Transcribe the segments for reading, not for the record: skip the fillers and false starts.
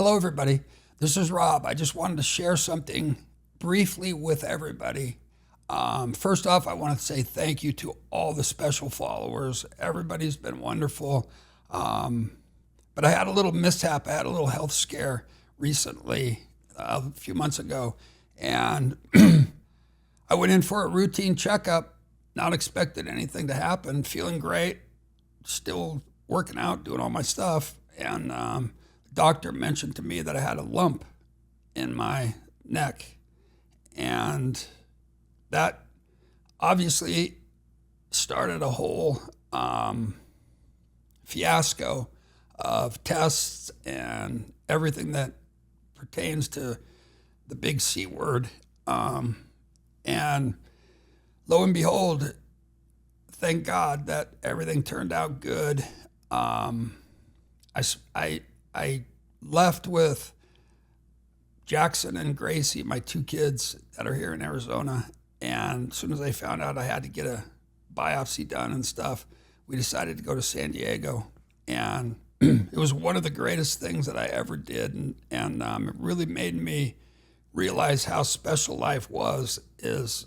Hello, everybody. This is Rob. I just wanted to share something briefly with everybody. First off, I want to say thank you to all the special followers. Everybody's been wonderful. But I had a little mishap. I had a little health scare recently, a few months ago. And I went in for a routine checkup, not expecting anything to happen, feeling great, still working out, doing all my stuff. And the doctor mentioned to me that I had a lump in my neck. And that obviously started a whole fiasco of tests and everything that pertains to the big C word. And lo and behold, thank God that everything turned out good. I left with Jackson and Gracie, my two kids that are here in Arizona. And as soon as I found out I had to get a biopsy done and stuff, we decided to go to San Diego. And it was one of the greatest things that I ever did. And it really made me realize how special life was. Is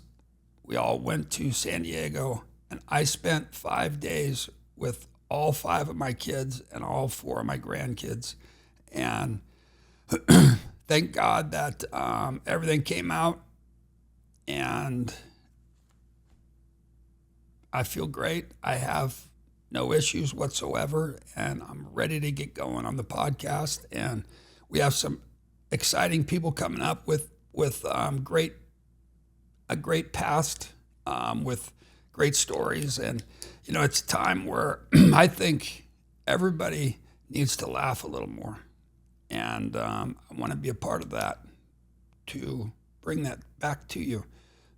we all went to San Diego, and I spent 5 days with all 5 of my kids and all 4 of my grandkids. And thank God that everything came out, and I feel great. I have no issues whatsoever, and I'm ready to get going on the podcast. And we have some exciting people coming up with a great past, with great stories. And it's a time where I think everybody needs to laugh a little more, and I want to be a part of that to bring that back to you.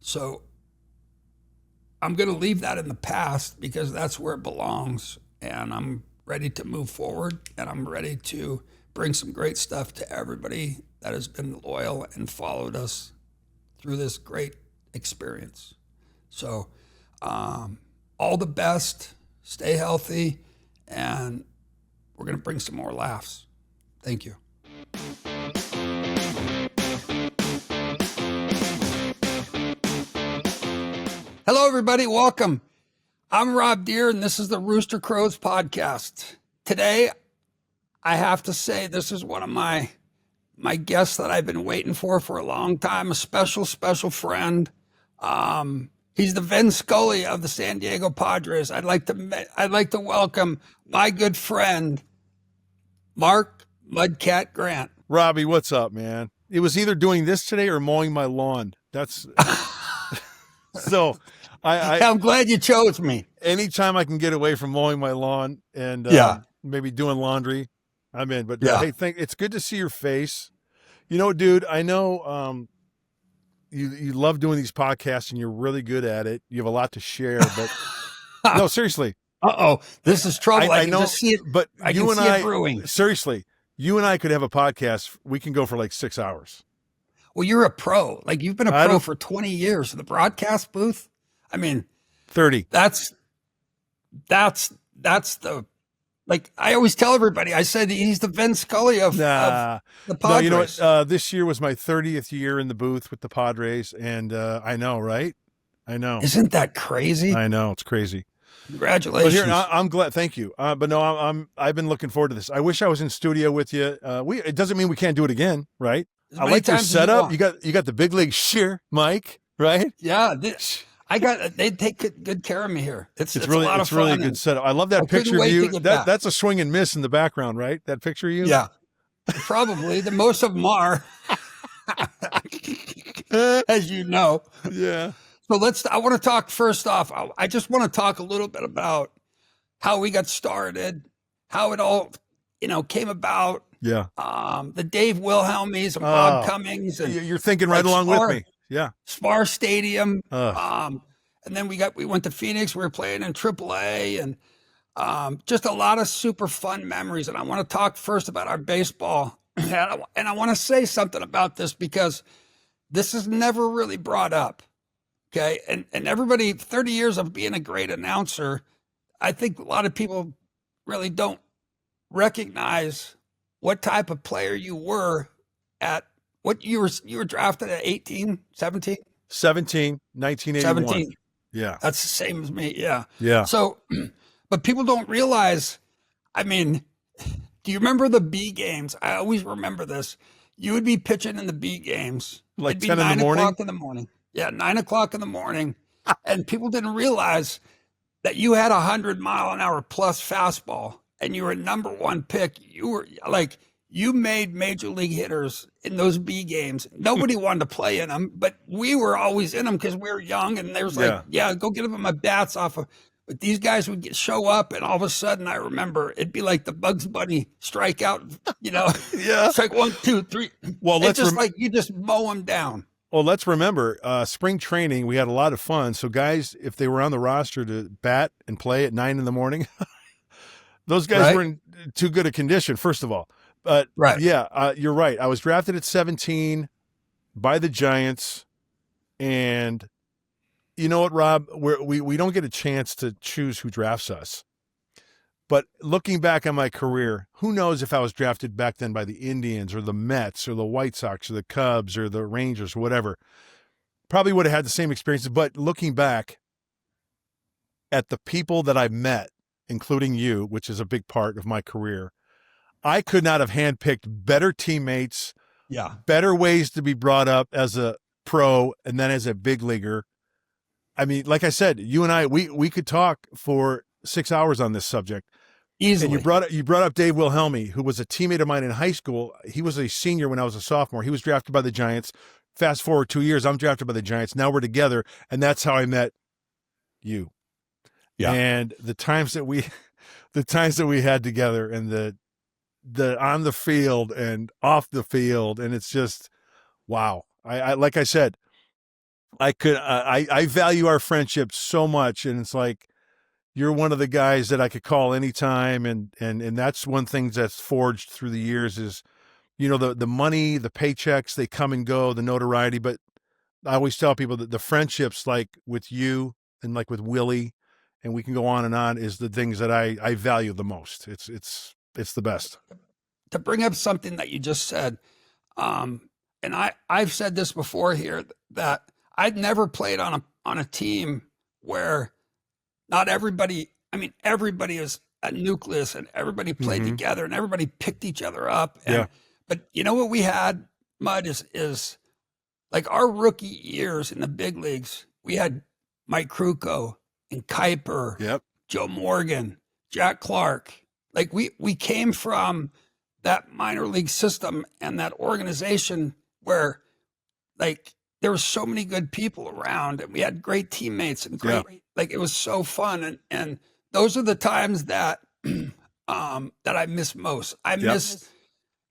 So I'm going to leave that in the past because that's where it belongs, and I'm ready to move forward, and I'm ready to bring some great stuff to everybody that has been loyal and followed us through this great experience. So all the best, stay healthy, and we're going to bring some more laughs. Thank you. Hello, everybody. Welcome. I'm Rob Deere, and this is the Rooster Crows podcast. Today, I have to say this is one of my guests that I've been waiting for a long time, a special friend. He's the Vin Scully of the San Diego Padres. I'd like to welcome my good friend, Mark Mudcat Grant. Robbie, what's up, man? It was either doing this today or mowing my lawn. That's so. I'm glad you chose me. Anytime I can get away from mowing my lawn and maybe doing laundry, I'm in. But hey, it's good to see your face. Dude, I know you love doing these podcasts and you're really good at it. You have a lot to share, but no, seriously. This is trouble. I know, just see it, but you and I, brewing. Seriously, you and I could have a podcast. We can go for like 6 hours. Well, you're a pro. Like, you've been a pro for 20 years in the broadcast booth. I mean, 30. That's the, like, I always tell everybody, I said he's the Vin Scully of the Padres. No, you know what? This year was my 30th year in the booth with the Padres, and I know, right? I know. Isn't that crazy? I know, it's crazy. Congratulations. But here, I'm glad. Thank you. But no, I've been looking forward to this. I wish I was in studio with you. It doesn't mean we can't do it again, right? I like your setup. You got the big league shear mic, right? Yeah. They take good care of me here. It's really, a lot it's of really fun. a good setup. I love that picture of you. That's a swing and miss in the background, right? That picture of you? Yeah. Probably. The most of them are, as you know. Yeah. So I want to talk first off. I just want to talk a little bit about how we got started, how it all, came about. Yeah. The Dave Wilhelmies and Bob Cummings. And you're thinking right along with me. Yeah. Spar Stadium. And then we went to Phoenix. We were playing in AAA, and just a lot of super fun memories. And I want to talk first about our baseball. And I want to say something about this because this is never really brought up. Okay. And everybody, 30 years of being a great announcer, I think a lot of people really don't recognize what type of player you were at what you were drafted at 18, 17? 17, 1981. 17. Yeah. That's the same as me. Yeah. Yeah. So, but people don't realize, I mean, do you remember the B games? I always remember this. You would be pitching in the B games. Like It'd be 10 in the 9 morning? o'clock in the morning. Yeah, 9 o'clock in the morning. And people didn't realize that you had 100-mile-an-hour plus fastball and you were number one pick. You were like, you made major league hitters in those B games. Nobody wanted to play in them, but we were always in them because we were young. And there was like, yeah, go get them my bats off of. But these guys would show up, and all of a sudden, I remember it'd be like the Bugs Bunny strikeout. Yeah, it's like 1, 2, 3. Well, it's just like you just mow them down. Well, let's remember spring training. We had a lot of fun. So guys, if they were on the roster to bat and play at 9 in the morning, those guys were in too good a condition. First of all, but yeah, you're right. I was drafted at 17 by the Giants, and you know what, Rob? We don't get a chance to choose who drafts us. But looking back on my career, who knows if I was drafted back then by the Indians or the Mets or the White Sox or the Cubs or the Rangers or whatever. Probably would have had the same experiences. But looking back at the people that I met, including you, which is a big part of my career, I could not have handpicked better teammates, better ways to be brought up as a pro and then as a big leaguer. I mean, like I said, you and I, we could talk for 6 hours on this subject. Easily. And you brought up Dave Wilhelmy, who was a teammate of mine in high school. He was a senior when I was a sophomore. He was drafted by the Giants. Fast forward 2 years, I'm drafted by the Giants. Now we're together, and that's how I met you. Yeah. And the times that we had together, and the on the field and off the field, and it's just wow. I like I said, I value our friendship so much, and it's like, you're one of the guys that I could call anytime. And that's one thing that's forged through the years is, the money, the paychecks, they come and go, the notoriety. But I always tell people that the friendships like with you and like with Willie, and we can go on, is the things that I value the most. It's the best. To bring up something that you just said, and I've said this before here, that I'd never played on a team where not everybody, everybody is a nucleus and everybody played together and everybody picked each other up. But you know what we had, Mud, is like our rookie years in the big leagues, we had Mike Krukow and Kuiper, Joe Morgan, Jack Clark. Like we came from that minor league system and that organization where like there were so many good people around and we had great teammates and like it was so fun. And those are the times that, that I miss most. I miss,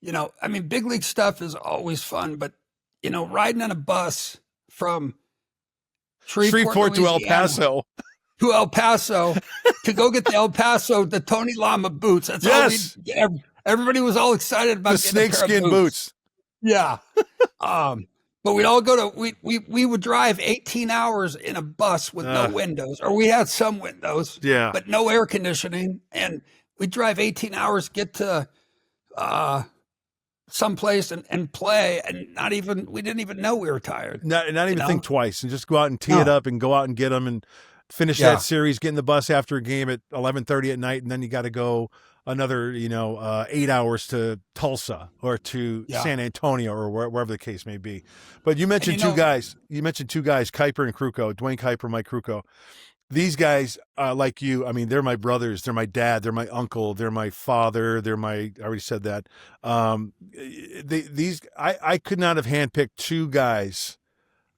big league stuff is always fun, but riding on a bus from Shreveport to El Paso. To El Paso to go get the El Paso, the Tony Lama boots. That's all everybody was all excited about the snakeskin boots. Yeah. But we'd all go to, we would drive 18 hours in a bus with no windows, or we had some windows, but no air conditioning. And we'd drive 18 hours, get to someplace and play, and we didn't even know we were tired. Not even think twice, and just go out and tee it up and go out and get them and finish that series, get in the bus after a game at 11:30 at night, and then you got to go another 8 hours to Tulsa or to San Antonio or wherever the case may be. But you mentioned two guys, Kuiper and Krukow, Dwayne Kuiper, Mike Krukow. These guys, like you, they're my brothers, they're my dad, they're my uncle, they're my father, I already said that. I could not have handpicked two guys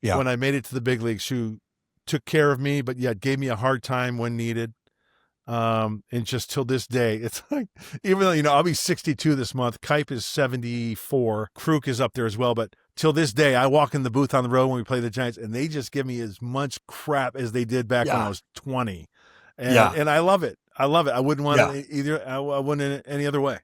when I made it to the big leagues who took care of me, but yet gave me a hard time when needed. And just till this day, it's like, even though, I'll be 62 this month, Kuip is 74, Kruk is up there as well. But till this day, I walk in the booth on the road when we play the Giants, and they just give me as much crap as they did back when I was 20. And I love it. I wouldn't want it either. I wouldn't any other way.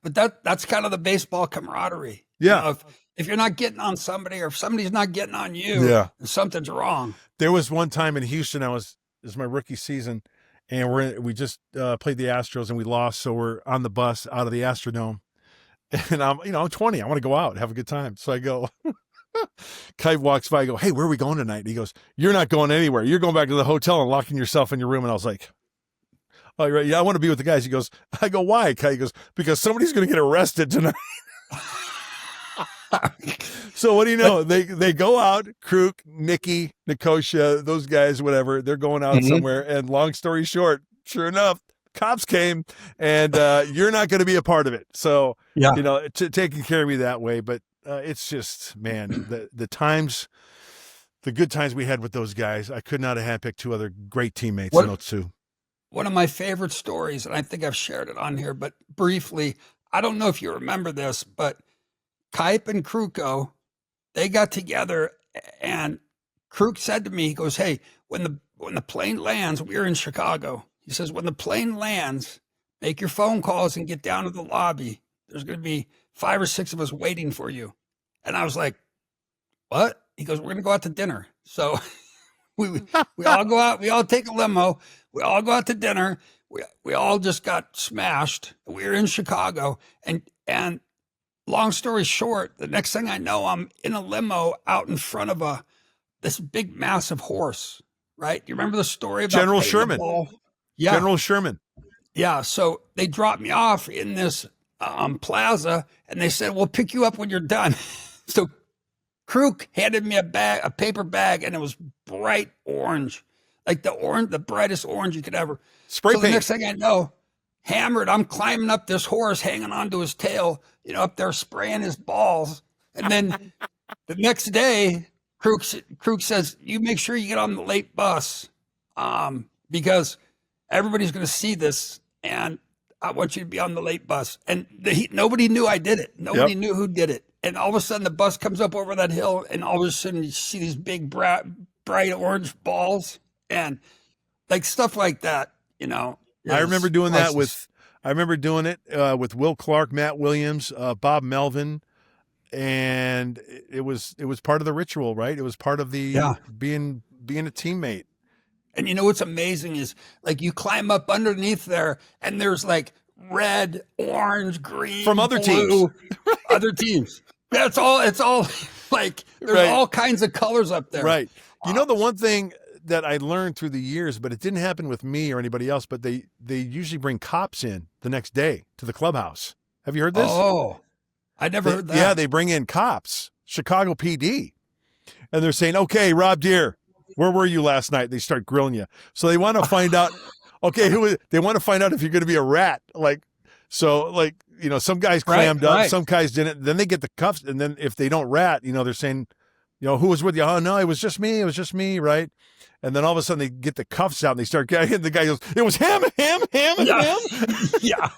But that's kind of the baseball camaraderie. Yeah. If you're not getting on somebody, or if somebody's not getting on you, something's wrong. There was one time in Houston, this is my rookie season, and we just played the Astros and we lost. So we're on the bus out of the Astrodome, And I'm 20. I want to go out and have a good time. So I go, Kite walks by. I go, hey, where are we going tonight? And he goes, you're not going anywhere. You're going back to the hotel and locking yourself in your room. And I was like, oh, right. Yeah, I want to be with the guys. He goes, I go, why? Kite goes, because somebody's going to get arrested tonight. So what do you know? They go out, Kruk, Nikki, Nicosia, those guys, whatever. They're going out somewhere. And long story short, sure enough, cops came, and you're not going to be a part of it. So, taking care of me that way. But it's just, man, the times, the good times we had with those guys, I could not have handpicked two other great teammates in those two. One of my favorite stories, and I think I've shared it on here, but briefly, I don't know if you remember this, but Kipe and Kruko, they got together, and Kruk said to me, he goes, hey, when the plane lands, we were in Chicago. He says, when the plane lands, make your phone calls and get down to the lobby. There's going to be 5 or 6 of us waiting for you. And I was like, what? He goes, we're going to go out to dinner. So we all go out. We all take a limo. We all go out to dinner. We all just got smashed. We were in Chicago. And long story short, the next thing I know, I'm in a limo out in front of this big, massive horse, right? You remember the story about General Sherman? Yeah. General Sherman. Yeah. So they dropped me off in this plaza, and they said, we'll pick you up when you're done. So Kruk handed me a paper bag, and it was bright orange, like the brightest orange you could ever. Spray paint. The next thing I know, hammered, I'm climbing up this horse, hanging onto his tail, up there spraying his balls. And then the next day, Kruk says, you make sure you get on the late bus because everybody's going to see this, and I want you to be on the late bus. And nobody knew I did it. Nobody knew who did it. And all of a sudden, the bus comes up over that hill, and all of a sudden, you see these big, bright orange balls, and like stuff like that, I remember doing that with Will Clark, Matt Williams, Bob Melvin, and it was part of the ritual, right? It was part of the being a teammate. And what's amazing is like you climb up underneath there, and there's like red, orange, green from other blue, teams. Other teams. It's all like there's all kinds of colors up there. Right. The one thing that I learned through the years, but it didn't happen with me or anybody else, but they usually bring cops in the next day to the clubhouse. Have you heard this? Oh, I never heard that. Yeah, they bring in cops, Chicago PD, and they're saying, okay, Rob Deere, where were you last night? They start grilling you. So they want to find out, they want to find out if you're going to be a rat. Some guys clammed up, some guys didn't. Then they get the cuffs. And then if they don't rat, they're saying, who was with you? Oh, no, it was just me. Right. And then all of a sudden they get the cuffs out and they start getting, the guy goes, it was him. Yeah.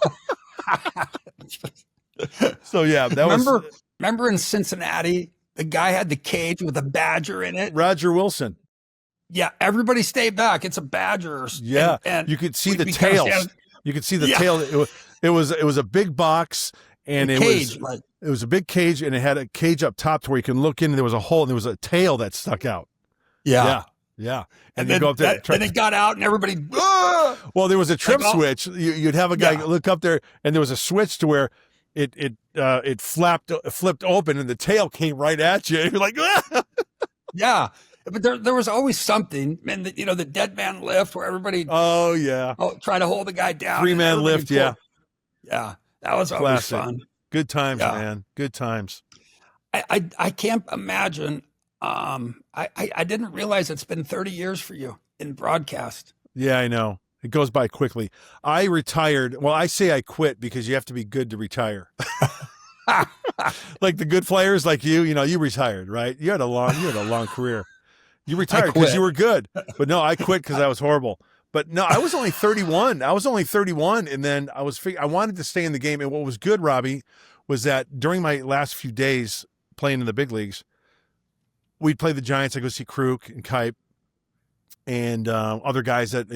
So that remember in Cincinnati, the guy had the cage with a badger in it. Roger Wilson. Yeah, everybody stay back. It's a badger. Yeah, and you could see the tails. You could see the tail. It was a big box, and it was a big cage, and it had a cage up top to where you can look in, and there was a hole, and there was a tail that stuck out. Yeah. And then go up there. Then it got out, and everybody. Well, there was a trim switch. You'd have a guy look up there, and there was a switch to where it flipped open, and the tail came right at you. You're like, yeah. But there was always something, and the dead man lift where everybody try to hold the guy down. 3-man lift, that was always fun. Good times, man. Good times. I can't imagine. I didn't realize it's been 30 years for you in broadcast. Yeah, I know. It goes by quickly. I retired. Well, I say I quit because you have to be good to retire. Like the good players like you retired, right? You had a long career. You retired because you were good. But no, I quit because I was horrible. But no, I was only 31. And then I wanted to stay in the game. And what was good, Robbie, was that during my last few days playing in the big leagues, we'd play the Giants. I'd go see Kruk and Kipe and other guys that,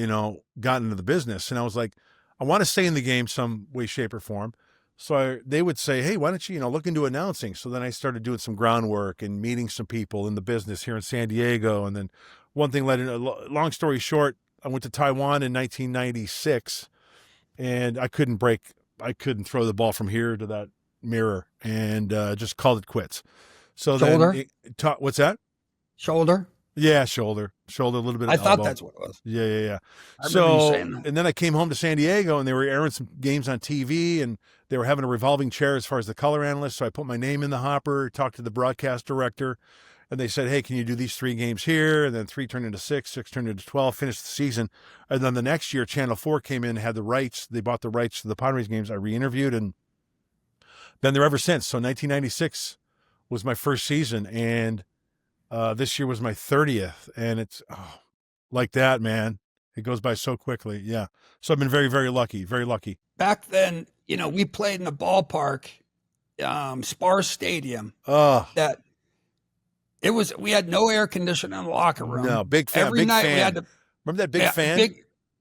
got into the business. And I was like, I want to stay in the game some way, shape, or form. So they would say, hey, why don't you, look into announcing? So then I started doing some groundwork and meeting some people in the business here in San Diego. And then one thing led into, long story short, I went to Taiwan in 1996 and I couldn't throw the ball from here to that, mirror and just called it quits. So Shoulder? then, what's that? Shoulder? Yeah, shoulder, a little bit of I elbow. thought that's what it was. Yeah. I remember you saying that. And then I came home to San Diego, and they were airing some games on TV, and they were having a revolving chair as far as the color analyst. So I put my name in the hopper, talked to the broadcast director, and they said, hey, can you do these 3 games here? And then 3 turned into 6, 6 turned into 12, finished the season. And then the next year, Channel 4 came in and had the rights. They bought the rights to the Padres games. I re-interviewed, and been there ever since. So 1996 was my first season, and this year was my 30th, and it's like that, man. It goes by so quickly. Yeah. So I've been very, very lucky, very lucky. Back then, we played in the ballpark, Spar Stadium. That it was. We had no air conditioning in the locker room. No, big fan. Every big night fan. we had to. Remember that big fan?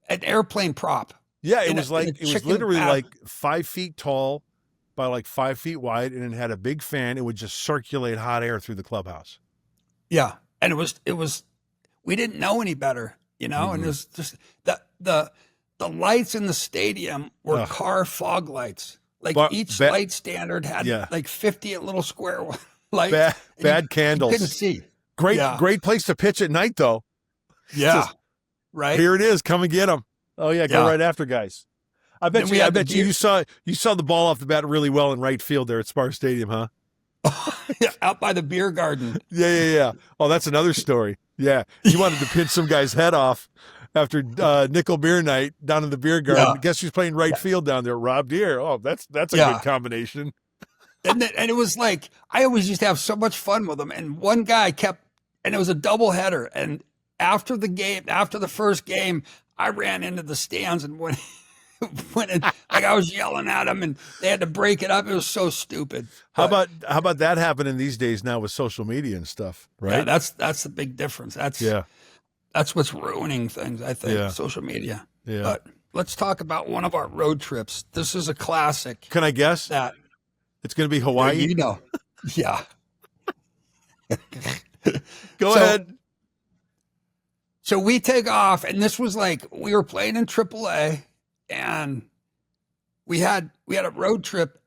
An airplane prop. Yeah, it was literally bath. like 5 feet tall by like 5 feet wide, and it had a big fan. It would just circulate hot air through the clubhouse. Yeah, and it was. We didn't know any better, and it was just the lights in the stadium were car fog lights. Like each light standard had like 50 little square lights. Bad candles. You couldn't see. Great place to pitch at night, though. Yeah, Just, right. Here it is. Come and get them. Oh yeah, go right after, guys. I bet you saw the ball off the bat really well in right field there at Spar Stadium, huh? Out by the beer garden. Yeah. Oh, that's another story. Yeah, you wanted to pinch some guy's head off after nickel beer night down in the beer garden. Yeah. Guess who's playing right field down there? Rob Deere. Oh, that's a good combination. And it was like I always used to have so much fun with them. And one guy and it was a doubleheader. And after the first game, I ran into the stands and went in, like I was yelling at them, and they had to break it up. It was so stupid. How about that happening these days now with social media and stuff, right? Yeah, that's the big difference. That's what's ruining things, I think, social media. Yeah. But let's talk about one of our road trips. This is a classic. Can I guess? That it's going to be Hawaii? Yeah. Go ahead. So we take off, and this was like we were playing in AAA, and we had a road trip.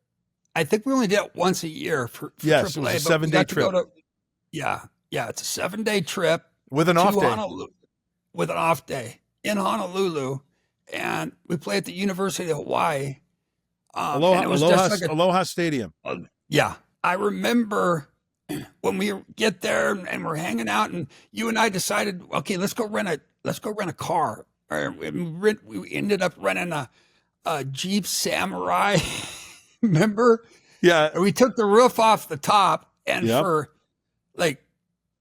I think we only did it once a year for AAA. It was a 7-day trip. It's a 7-day trip with an off day. With an off day in Honolulu, and we played at the University of Hawaii. Aloha Stadium. Yeah, I remember when we get there and we're hanging out, and you and I decided, okay, let's go rent a car. We ended up renting a Jeep Samurai. Remember? Yeah. We took the roof off the top, and for like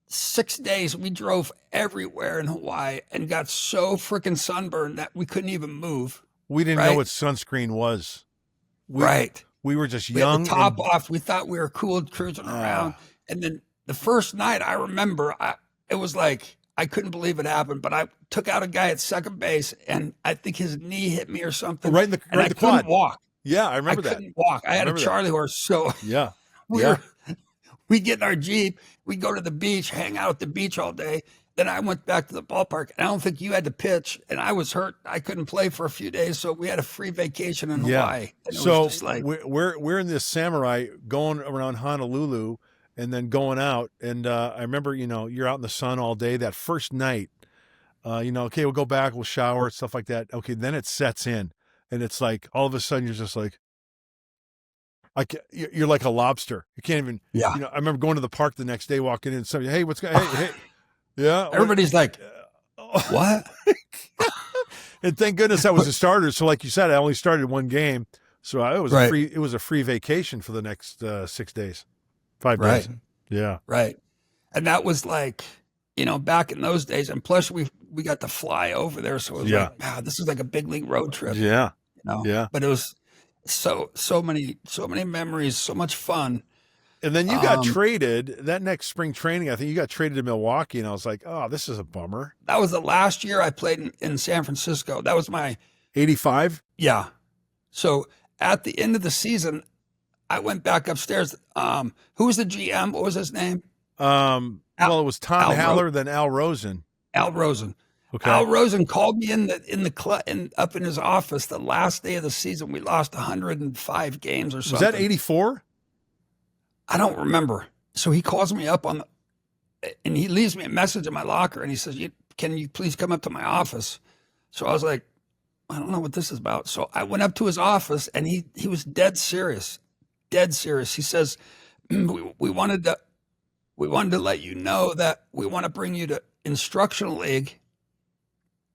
6 days we drove everywhere in Hawaii and got so freaking sunburned that we couldn't even move. We didn't know what sunscreen was. We were just young. We had the top off. We thought we were cool cruising around. And then the first night, I remember, it was like, I couldn't believe it happened, but I took out a guy at second base, and I think his knee hit me or something. Right in the quad. Couldn't walk. Yeah, I remember that. I couldn't walk. I had a Charlie horse, so we get in our Jeep, we go to the beach, hang out at the beach all day. Then I went back to the ballpark, and I don't think you had to pitch, and I was hurt. I couldn't play for a few days, so we had a free vacation in Hawaii. And so was just like, we're in this Samurai going around Honolulu, and then going out. And I remember, you're out in the sun all day. That first night, okay, we'll go back, we'll shower, stuff like that. Okay, then it sets in, and it's like all of a sudden you're just like, you're like a lobster. You can't even. Yeah. I remember going to the park the next day, walking in, and somebody, hey, what's going? Hey. Yeah. Everybody's like, what? And thank goodness I was a starter. So like you said, I only started one game. So it was a free vacation for the next 6 days, 5 days. Yeah. Right. And that was like, back in those days. And plus we got to fly over there. So it was like, wow, this is like a big league road trip. Yeah. Yeah. But it was so many memories, so much fun. And then you got traded that next spring training. I think you got traded to Milwaukee, and I was like, oh, this is a bummer. That was the last year I played in San Francisco. That was my 85. Yeah. So at the end of the season, I went back upstairs. Who was the GM? What was his name? It was Tom Haller, then Al Rosen. Al Rosen. Okay. Al Rosen called me in the club up in his office the last day of the season. We lost 105 games or something. Was that 84? I don't remember. So he calls me up and he leaves me a message in my locker and he says, can you please come up to my office? So I was like, I don't know what this is about. So I went up to his office and he was dead serious, dead serious. He says, we wanted to let you know that we want to bring you to instructional league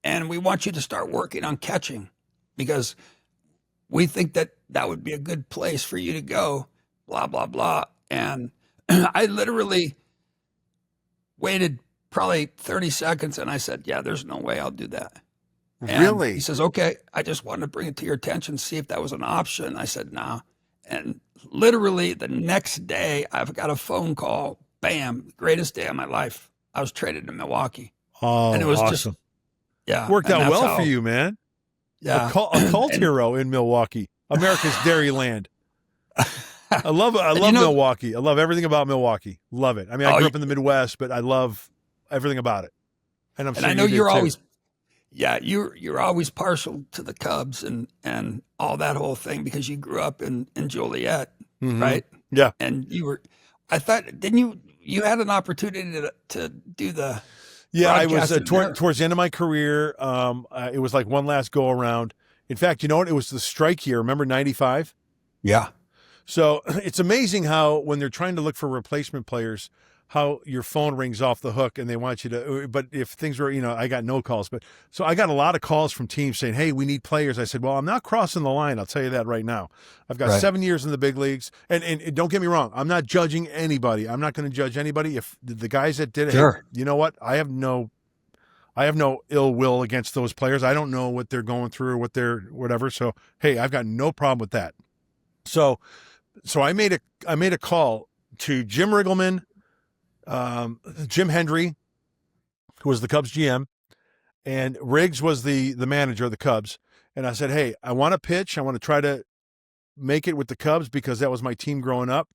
and we want you to start working on catching because we think that would be a good place for you to go, blah, blah, blah. And I literally waited probably 30 seconds and I said, yeah, there's no way I'll do that. And Really? he says, okay, I just wanted to bring it to your attention, see if that was an option. I said, nah. And literally the next day, I've got a phone call, bam, greatest day of my life. I was traded to Milwaukee. Oh, and it was awesome. Just, yeah. Worked out well for you, man. Yeah. A cult hero in Milwaukee, America's Dairyland. I love Milwaukee. I love everything about Milwaukee. Love it. I mean, I grew up in the Midwest, but I love everything about it. And I know you're always, you're always partial to the Cubs and all that whole thing because you grew up in Joliet, right? Yeah. And I thought, didn't you had an opportunity to do the. Yeah, I was towards the end of my career. It was like one last go around. In fact, you know what? It was the strike year. Remember 95? Yeah. So it's amazing how when they're trying to look for replacement players, how your phone rings off the hook and they want you to, but if things were, I got no calls, so I got a lot of calls from teams saying, hey, we need players. I said, well, I'm not crossing the line. I'll tell you that right now. I've got 7 years in the big leagues and don't get me wrong. I'm not judging anybody. I'm not going to judge anybody. If the guys that did it, sure. Hey, you know what? I have no ill will against those players. I don't know what they're going through or what they're whatever. So, hey, I've got no problem with that. So I made a call to Jim Riggleman, Jim Hendry, who was the Cubs GM, and Riggs was the manager of the Cubs. And I said, hey, I want to pitch. I want to try to make it with the Cubs because that was my team growing up,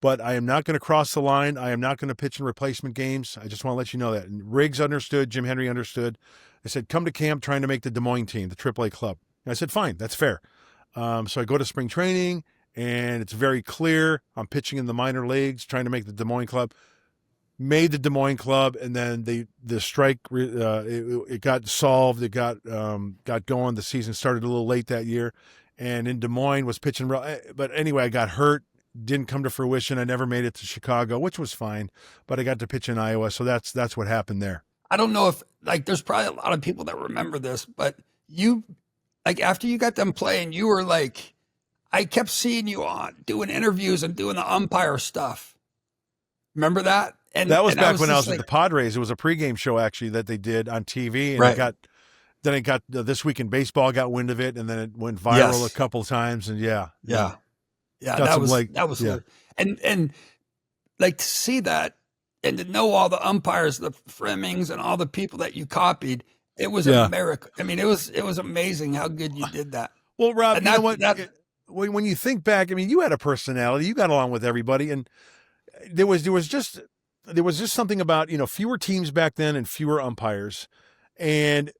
but I am not going to cross the line. I am not going to pitch in replacement games. I just want to let you know that. And Riggs understood. Jim Hendry understood. I said, come to camp trying to make the Des Moines team, the AAA club. And I said, fine, that's fair. So I go to spring training and it's very clear. I'm pitching in the minor leagues, trying to make the Des Moines club. Made the Des Moines club, and then the strike it got solved. It got going. The season started a little late that year, and in Des Moines was pitching. But anyway, I got hurt. Didn't come to fruition. I never made it to Chicago, which was fine. But I got to pitch in Iowa, so that's what happened there. I don't know if there's probably a lot of people that remember this, but you after you got done playing, you were like, I kept seeing you on doing interviews and doing the umpire stuff. Remember that? And that was back when I was with the Padres. It was a pregame show actually that they did on TV, and it got This Week in Baseball got wind of it, and then it went viral a couple of times, and yeah. That was and to see that and to know all the umpires, the Flemings, and all the people that you copied, it was a miracle. I mean, it was amazing how good you did that. Well, Rob, you know what? When you think back, I mean, you had a personality. You got along with everybody, and there was just something about, fewer teams back then and fewer umpires. And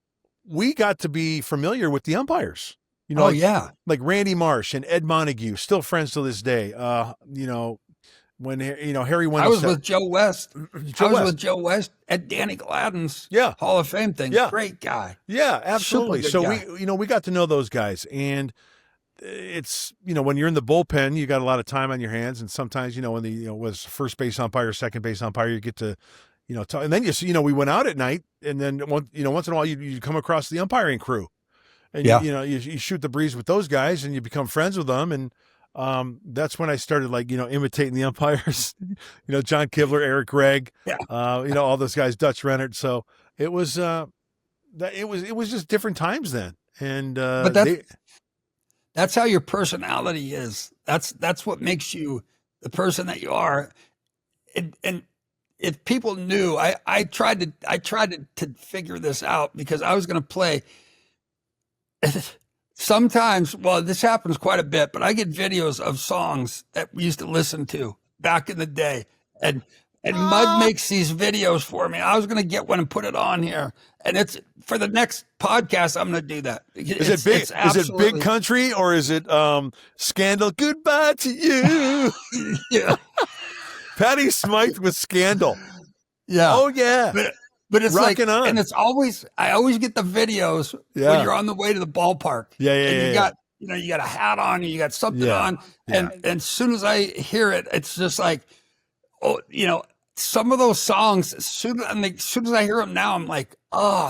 we got to be familiar with the umpires, like Randy Marsh and Ed Montague, still friends to this day. When, Harry Wendell. I was with Joe West. With Joe West at Danny Gladden's Hall of Fame thing. Yeah. Great guy. Yeah, absolutely. So we got to know those guys, and it's, when you're in the bullpen, you got a lot of time on your hands. And sometimes, when was first base umpire, second base umpire, you get to, talk. And then we went out at night, and then once in a while you come across the umpiring crew, and you shoot the breeze with those guys and you become friends with them. And that's when I started imitating the umpires, John Kibler, Eric Gregg, all those guys, Dutch Rennert. So it was, it was just different times then. And, but that's how your personality is. That's what makes you the person that you are. And if people knew, I tried to figure this out because I was going to play. Sometimes, well, this happens quite a bit, but I get videos of songs that we used to listen to back in the day, and Mud makes these videos for me. I was going to get one and put it on here, and it's for the next podcast. I'm going to do that. Is it big? Is it Big Country or is it Scandal? Goodbye to you. Yeah. Patty Smythe with Scandal. Yeah. Oh yeah. But it's Rocking like, on. and it's always, I always get the videos when you're on the way to the ballpark. Yeah. And you got, you got a hat on, you got something on. And as soon as I hear it, it's just like, oh, some of those songs, as soon as I hear them now, I'm like,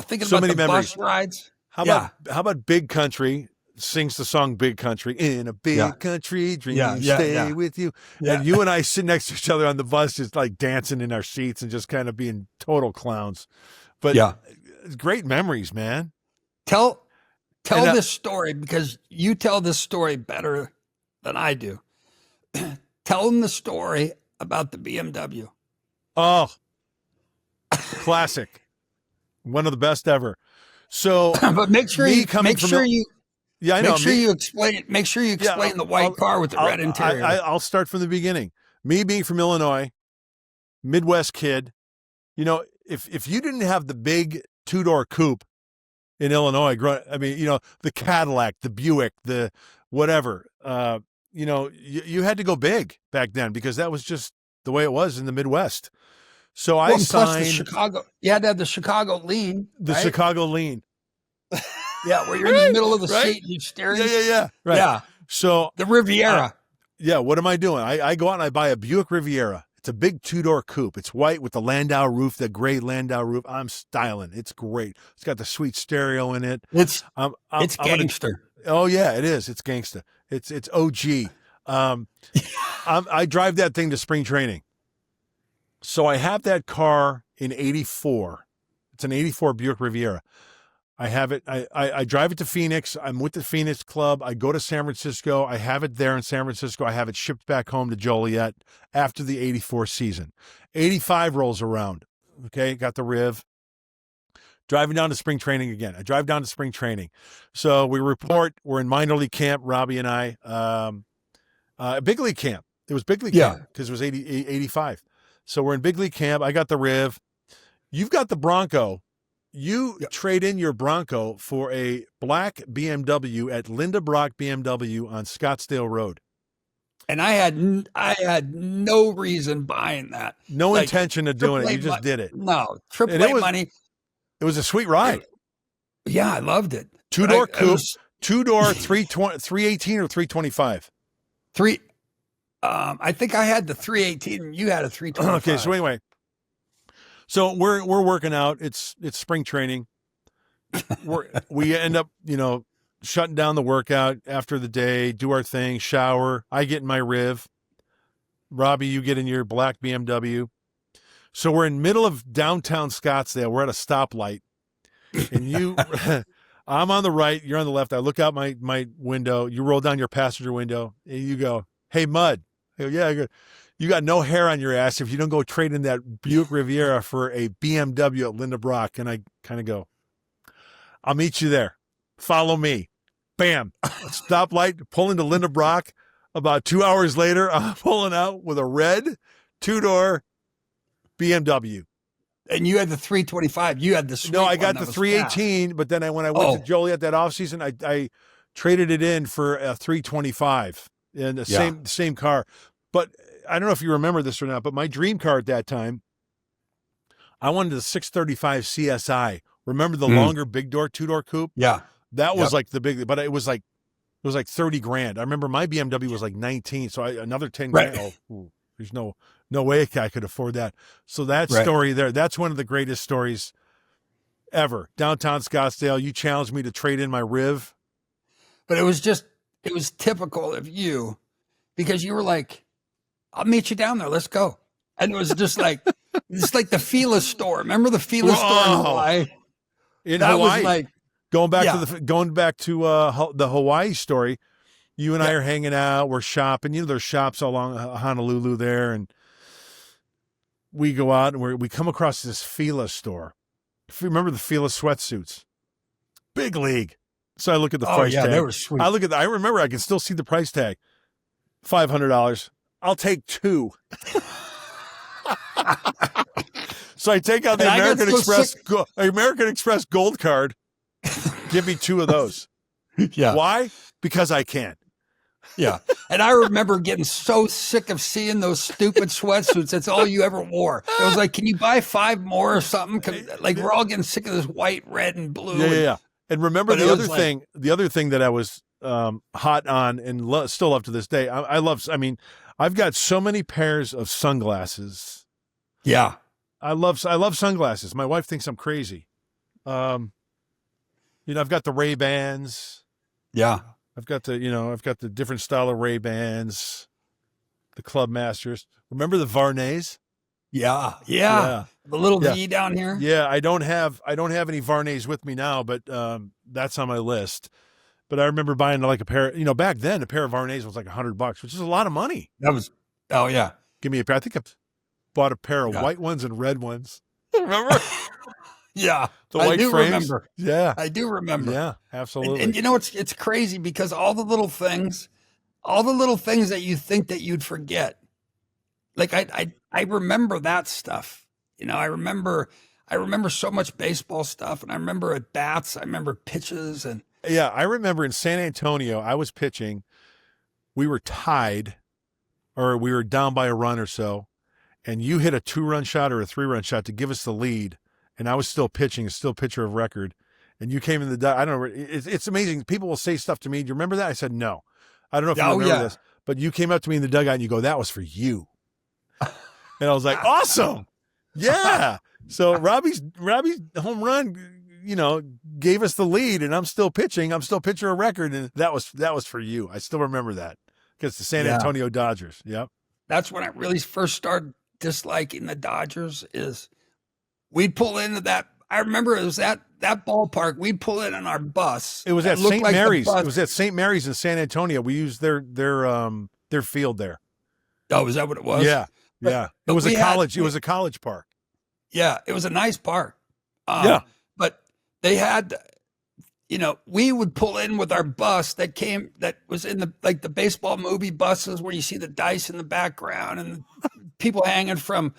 thinking so about many the memories. bus rides. How about Big Country sings the song Big Country? In a big country, dreams stay with you. Yeah. And you and I sit next to each other on the bus, just like dancing in our seats and just kind of being total clowns. But great memories, man. Tell this story, because you tell this story better than I do. Tell them the story about the BMW. Oh, classic. One of the best ever. So, but make sure you explain the white car with the red interior. I'll start from the beginning. Me being from Illinois, Midwest kid, if you didn't have the big two-door coupe in Illinois, the Cadillac, the Buick, the whatever, you had to go big back then because that was just the way it was in the Midwest. So I signed Chicago. You had to have the Chicago lean. The right? Chicago lean. Yeah, where you're in the middle of the seat and you're staring. Yeah. Right. Yeah. So the Riviera. What am I doing? I go out and I buy a Buick Riviera. It's a big two-door coupe. It's white with the Landau roof, the gray Landau roof. I'm styling. It's great. It's got the sweet stereo in it. It's gangster. Oh yeah, it is. It's gangster. It's OG. I drive that thing to spring training. So I have that car in 84. It's an 84 Buick Riviera. I have it. I drive it to Phoenix. I'm with the Phoenix Club. I go to San Francisco. I have it there in San Francisco. I have it shipped back home to Joliet after the 84 season. 85 rolls around. Okay, got the Riv. Driving down to spring training again. I drive down to spring training. So we report. We're in minor league camp, Robbie and I. Big league camp. It was big league camp because it was 85. So we're in big league camp. I got the Riv. You've got the Bronco. You trade in your Bronco for a black BMW at Linda Brock BMW on Scottsdale Road. And I had no reason buying that. No intention of doing it. You just did it. No, AAA money. It was a sweet ride. Yeah, I loved it. Two-door coupe, two-door 318 or 325? I think I had the 318 and you had a 325. Okay, so anyway. So we're working out. It's spring training. We end up, shutting down the workout after the day, do our thing, shower. I get in my Riv. Robbie, you get in your black BMW. So we're in middle of downtown Scottsdale. We're at a stoplight. And I'm on the right, you're on the left. I look out my window. You roll down your passenger window and you go, "Hey, Mud." I go, "Yeah." I go, "You got no hair on your ass if you don't go trade in that Buick Riviera for a BMW at Linda Brock." And I kind of go, "I'll meet you there. Follow me." Bam. Stoplight, pull into Linda Brock. About 2 hours later, I'm pulling out with a red two-door BMW. And you had the 325. You had the sweet No, I got the 318, but then when I went to Joliet that offseason, I traded it in for a 325 in the same car. But I don't know if you remember this or not, but my dream car at that time, I wanted the 635 CSI. Remember the longer big door two-door coupe? Yeah. That was like the big, but it was like 30 grand. I remember my BMW was like 19. So another 10 grand. Oh, there's no way I could afford that. So that story there, that's one of the greatest stories ever. Downtown Scottsdale, you challenged me to trade in my Riv. But it was typical of you because you were like, "I'll meet you down there. Let's go." And it was just like, it's like the Fila store. Remember the Fila store in Hawaii? Was like, going back to the Hawaii story. You and I are hanging out. We're shopping. There's shops all along Honolulu there, and we go out and we come across this Fila store. If you remember the Fila sweatsuits, big league. So I look at the price tag. They were sweet. I remember I can still see the price tag. $500. I'll take two. So I take out the American Express Gold Card. Give me two of those. Yeah. Why? Because I can. Yeah. And I remember getting so sick of seeing those stupid sweatsuits. That's all you ever wore. It was like, can you buy 5 more or something? 'Cause, like, we're all getting sick of this white, red, and blue. Yeah. And remember but the other thing, that I was hot on and still love to this day. I mean, I've got so many pairs of sunglasses. Yeah. I love sunglasses. My wife thinks I'm crazy. I've got the Ray-Bans. Yeah. I've got the different style of Ray-Bans, the Club Masters. Remember the Varnays? Yeah. The little V down here. Yeah, I don't have any Varnays with me now, but that's on my list. But I remember buying like a pair. Back then a pair of Varnays was like $100, which is a lot of money. That was. Oh yeah. Give me a pair. I think I bought a pair of white ones and red ones. Remember? Yeah, the white frames. Remember. Yeah, I do remember. Yeah, absolutely. And it's crazy because all the little things that you think that you'd forget. Like I remember that stuff. I remember so much baseball stuff, and I remember at bats, I remember pitches, and yeah, I remember in San Antonio, I was pitching. We were tied, or we were down by a run or so, and you hit a 2-run shot or a 3-run shot to give us the lead, and I was still pitching, still pitcher of record, and you came in the. I don't know. It's amazing. People will say stuff to me. Do you remember that? I said no. I don't know if you remember this, but you came up to me in the dugout and you go, "That was for you." And I was like, awesome. Yeah. So Robbie's home run, gave us the lead, and I'm still pitching. I'm still pitcher of record. And that was for you. I still remember that because the San Antonio Dodgers. Yep. That's when I really first started disliking the Dodgers. Is we'd pull into that. I remember it was that ballpark. We'd pull in on our bus. It was at St. Mary's. It was at St. Mary's in San Antonio. We used their field there. Oh, is that what it was? Yeah. Yeah, it was a college. It was a college park. Yeah, it was a nice park. But they had, we would pull in with our bus that was in the baseball movie buses where you see the dice in the background and people hanging from,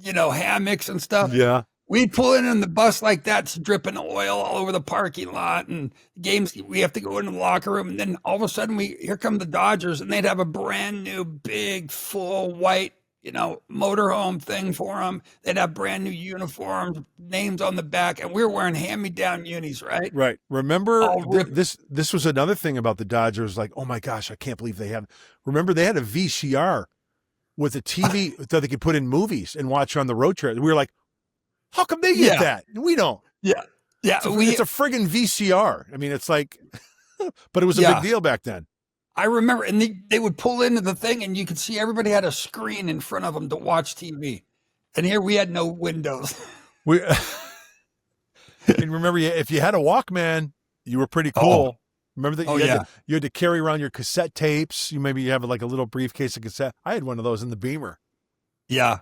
hammocks and stuff. Yeah, we'd pull in the bus like that, dripping oil all over the parking lot, and games. We have to go into the locker room, and then all of a sudden, here come the Dodgers, and they'd have a brand new, big, full white, motorhome thing for them. They'd have brand new uniforms, names on the back, and we were wearing hand-me-down unis, right? Right. Remember this was another thing about the Dodgers. Like, oh my gosh, I can't believe they have. Remember they had a VCR with a TV that they could put in movies and watch on the road trip. We were like, how come they get that? We don't. Yeah. It's a friggin' VCR. I mean, it's like, but it was a big deal back then. I remember, and they would pull into the thing, and you could see everybody had a screen in front of them to watch TV. And here we had no windows. And remember, if you had a Walkman, you were pretty cool. Remember that you had to carry around your cassette tapes. You have like a little briefcase of cassette. I had one of those in the Beamer. Yeah.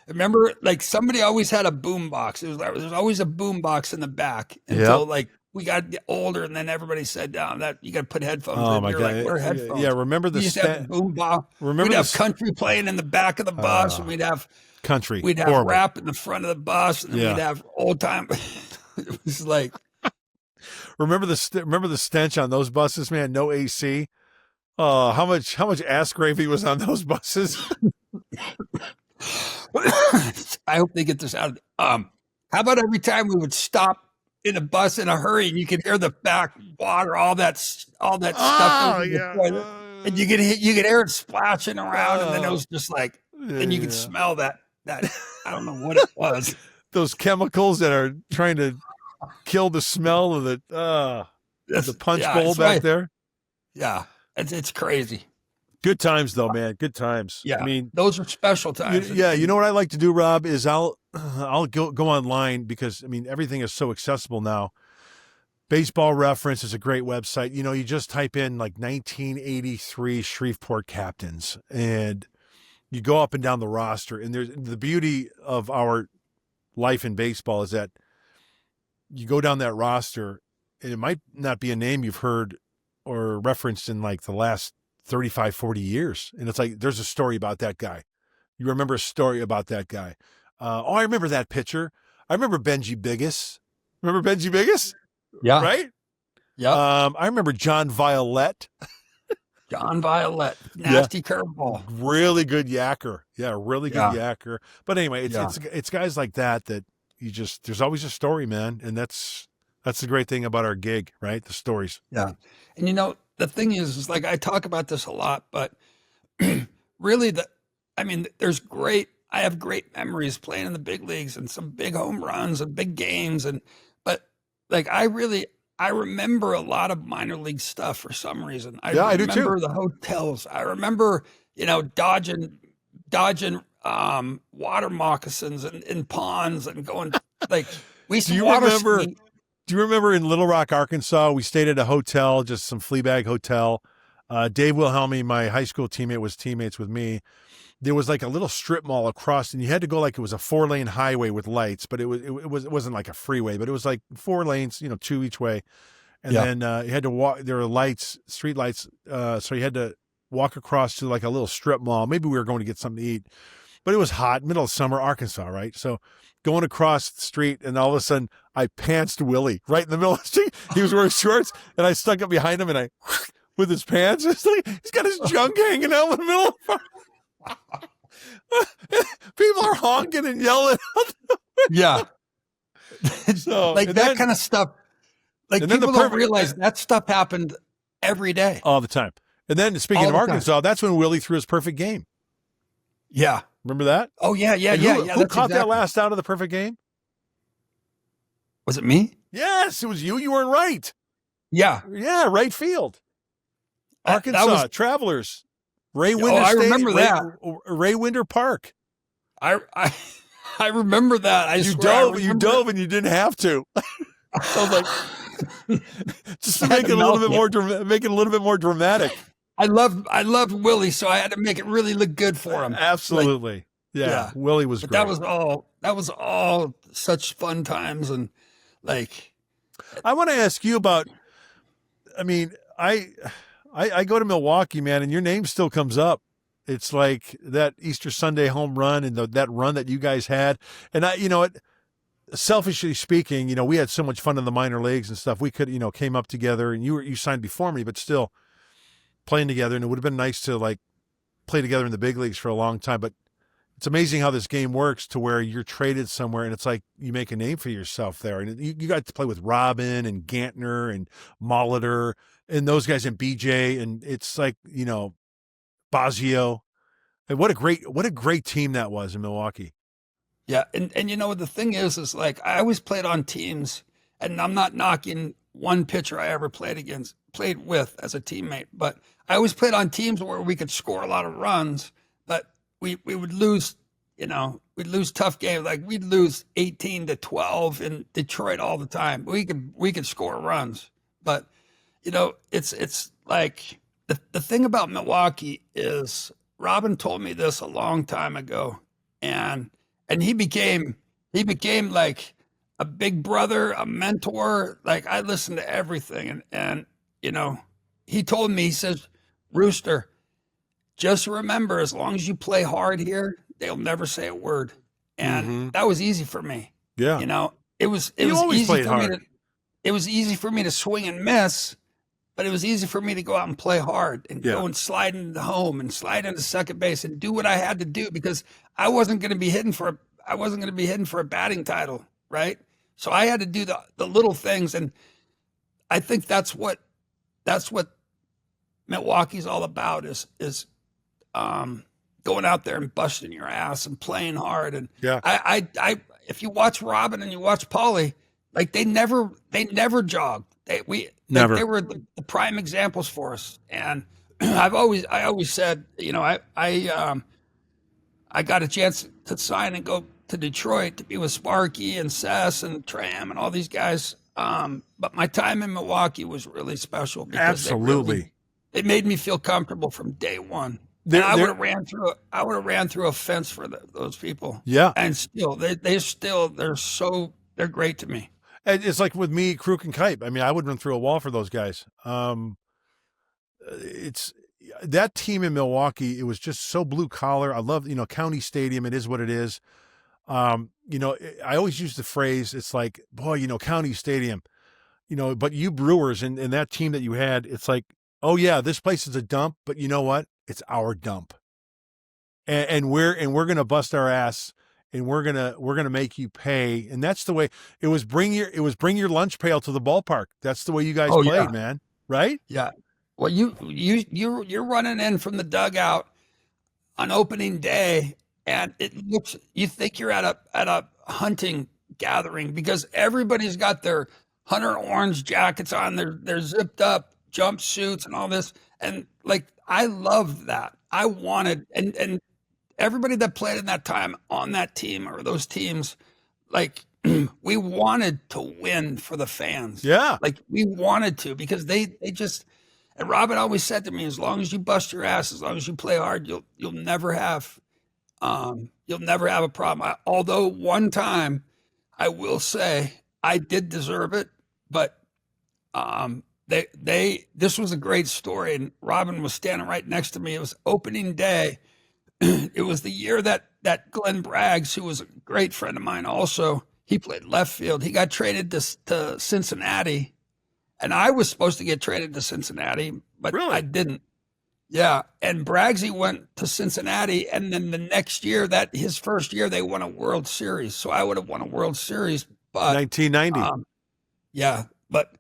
Remember, like somebody always had a boom box. There was always a boom box in the back until we got older, and then everybody said that you got to put headphones in. Oh my God. Like, where headphones? Yeah, remember the boom box. We'd have country playing in the back of the bus, and we'd have country. We'd have rap in the front of the bus, and then we'd have old time. It was like, remember the stench on those buses, man? No AC. How much ass gravy was on those buses? I hope they get this out. How about every time we would stop in a bus in a hurry, and you could hear the back water, all that stuff, and you could hear it splashing around, and then it was just like, and you could smell that. I don't know what it was. Those chemicals that are trying to kill the smell of the punch bowl back there. Yeah, it's crazy. Good times though, man. Good times. Yeah, I mean, those are special times. You know what I like to do, Rob, is I'll go online because I mean everything is so accessible now. Baseball Reference is a great website. You just type in like 1983 Shreveport Captains, and you go up and down the roster. And there's the beauty of our life in baseball is that you go down that roster, and it might not be a name you've heard or referenced in like the last 35, 40 years. And it's like, there's a story about that guy. You remember a story about that guy. I remember that pitcher. I remember Benji Biggis. Remember Benji Biggis? Yeah. Right? Yeah. I remember John Violette. John Violet, Yeah. nasty curveball. Really good yacker. Yeah, really good Yeah. yacker. But anyway, Yeah. it's guys like that there's always a story, man, and that's the great thing about our gig, right? The stories. Yeah. And the thing is like I talk about this a lot, but really I have great memories playing in the big leagues and some big home runs and big games but like I remember a lot of minor league stuff for some reason. I Yeah, I do too. remember the hotels. I remember, dodging water moccasins in ponds and going like we used Do to you water remember? ski. Do you remember in Little Rock, Arkansas? We stayed at a hotel, just some flea bag hotel. Dave Wilhelmi, my high school teammate, was teammates with me. There was like a little strip mall across, and you had to go like it was a 4-lane highway with lights, but it wasn't like a freeway, but it was like 4 lanes, 2 each way. And then you had to walk. There were lights, street lights, so you had to walk across to like a little strip mall. Maybe we were going to get something to eat, but it was hot, middle of summer, Arkansas, right? So going across the street, and all of a sudden I pantsed Willie right in the middle of the street. He was wearing shorts, and I stuck up behind him, and I with his pants. It's like he's got his junk hanging out in the middle of people are honking and yelling. Yeah. So like that kind of stuff. Like people don't realize that stuff happened every day. All the time. And then speaking of Arkansas, that's when Willie threw his perfect game. Yeah. Remember that? Oh, yeah. Who caught that last out of the perfect game? Was it me? Yes, it was you. You weren't right. Yeah. Yeah, right field. Arkansas, Travelers. Ray Winder I remember that. Ray Winder Park. I remember that. You dove and you didn't have to. I was like, just to make it a little bit more dramatic. I loved Willie, so I had to make it really look good for him. Absolutely. Yeah. Willie was great. That was all such fun times. And like, I want to ask you about, I go to Milwaukee, man, and your name still comes up. It's like that Easter Sunday home run and that run that you guys had. And selfishly speaking, we had so much fun in the minor leagues and stuff. We could, came up together, and you signed before me, but still playing together. And it would have been nice to like play together in the big leagues for a long time. But it's amazing how this game works to where you're traded somewhere and it's like you make a name for yourself there. And you got to play with Robin and Gantner and Molitor and those guys and BJ. And it's like, Baggio. And what a great team that was in Milwaukee. Yeah. And the thing is like, I always played on teams, and I'm not knocking one pitcher I ever played with as a teammate, but I always played on teams where we could score a lot of runs, but we would lose, we'd lose tough games. Like we'd lose 18-12 in Detroit all the time. We could score runs, but it's like the thing about Milwaukee is Robin told me this a long time ago, and he became like a big brother, a mentor. Like I listened to everything, and he told me, he says, Rooster, just remember, as long as you play hard here, they'll never say a word. And that was easy for me. Yeah. It was easy for me to swing and miss, but it was easy for me to go out and play hard and go and slide into home and slide into second base and do what I had to do, because I wasn't going to be hitting for a batting title, right? So I had to do the little things, and I think that's what Milwaukee's all about is going out there and busting your ass and playing hard. And I if you watch Robin and you watch Paulie, like they never jogged. They were the prime examples for us. And I always said, I got a chance to sign and go to Detroit to be with Sparky and Sess and Tram and all these guys. But my time in Milwaukee was really special because they made me feel comfortable from day one. I would have ran through a fence for those people. Yeah. And still, they're great to me. And it's like with me, Kruk and Kipe. I would run through a wall for those guys. It's that team in Milwaukee. It was just so blue collar. I love, County Stadium. It is what it is. I always use the phrase, it's like, boy, County Stadium, but you Brewers and that team that you had, it's like oh yeah, this place is a dump, but you know what? It's our dump. And we're gonna bust our ass, and we're gonna make you pay. And that's the way it was. Bring your lunch pail to the ballpark. That's the way you guys Oh played, yeah, man. Right? yeah. Well, you're running in from the dugout on opening day, and you think you're at a hunting gathering because everybody's got their hunter orange jackets on, their zipped up jumpsuits and all this, and like I loved that. I wanted and everybody that played in that time on that team or those teams, like we wanted to win for the fans. Yeah. Like we wanted to because they just and Robin always said to me, as long as you bust your ass, as long as you play hard, you'll never have a problem. Although one time I will say I did deserve it, but this was a great story, and Robin was standing right next to me. It was opening day. It was the year that Glenn Braggs, who was a great friend of mine also, he played left field. He got traded to Cincinnati, and I was supposed to get traded to Cincinnati, but Really? I didn't. Yeah, and Braggsy went to Cincinnati, and then the next year, his first year, they won a World Series. So I would have won a World Series, but 1990. yeah, but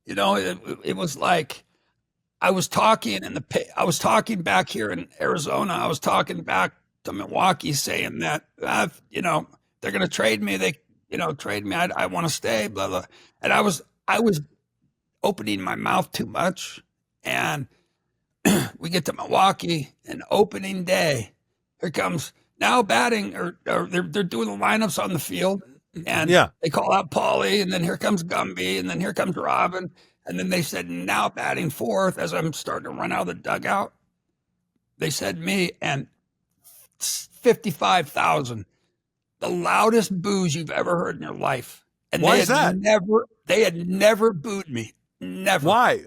it was like I was talking I was talking back here in Arizona. I was talking back to Milwaukee, saying that they're going to trade me. Trade me. I want to stay. Blah blah. And I was opening my mouth too much, and we get to Milwaukee and opening day. Here comes now batting, or they're doing the lineups on the field, and they call out Paulie, and then here comes Gumby, and then here comes Robin, and then they said now batting fourth as I'm starting to run out of the dugout. They said me, and 55,000, the loudest boos you've ever heard in your life. And why is that? They had never booed me, never. Why?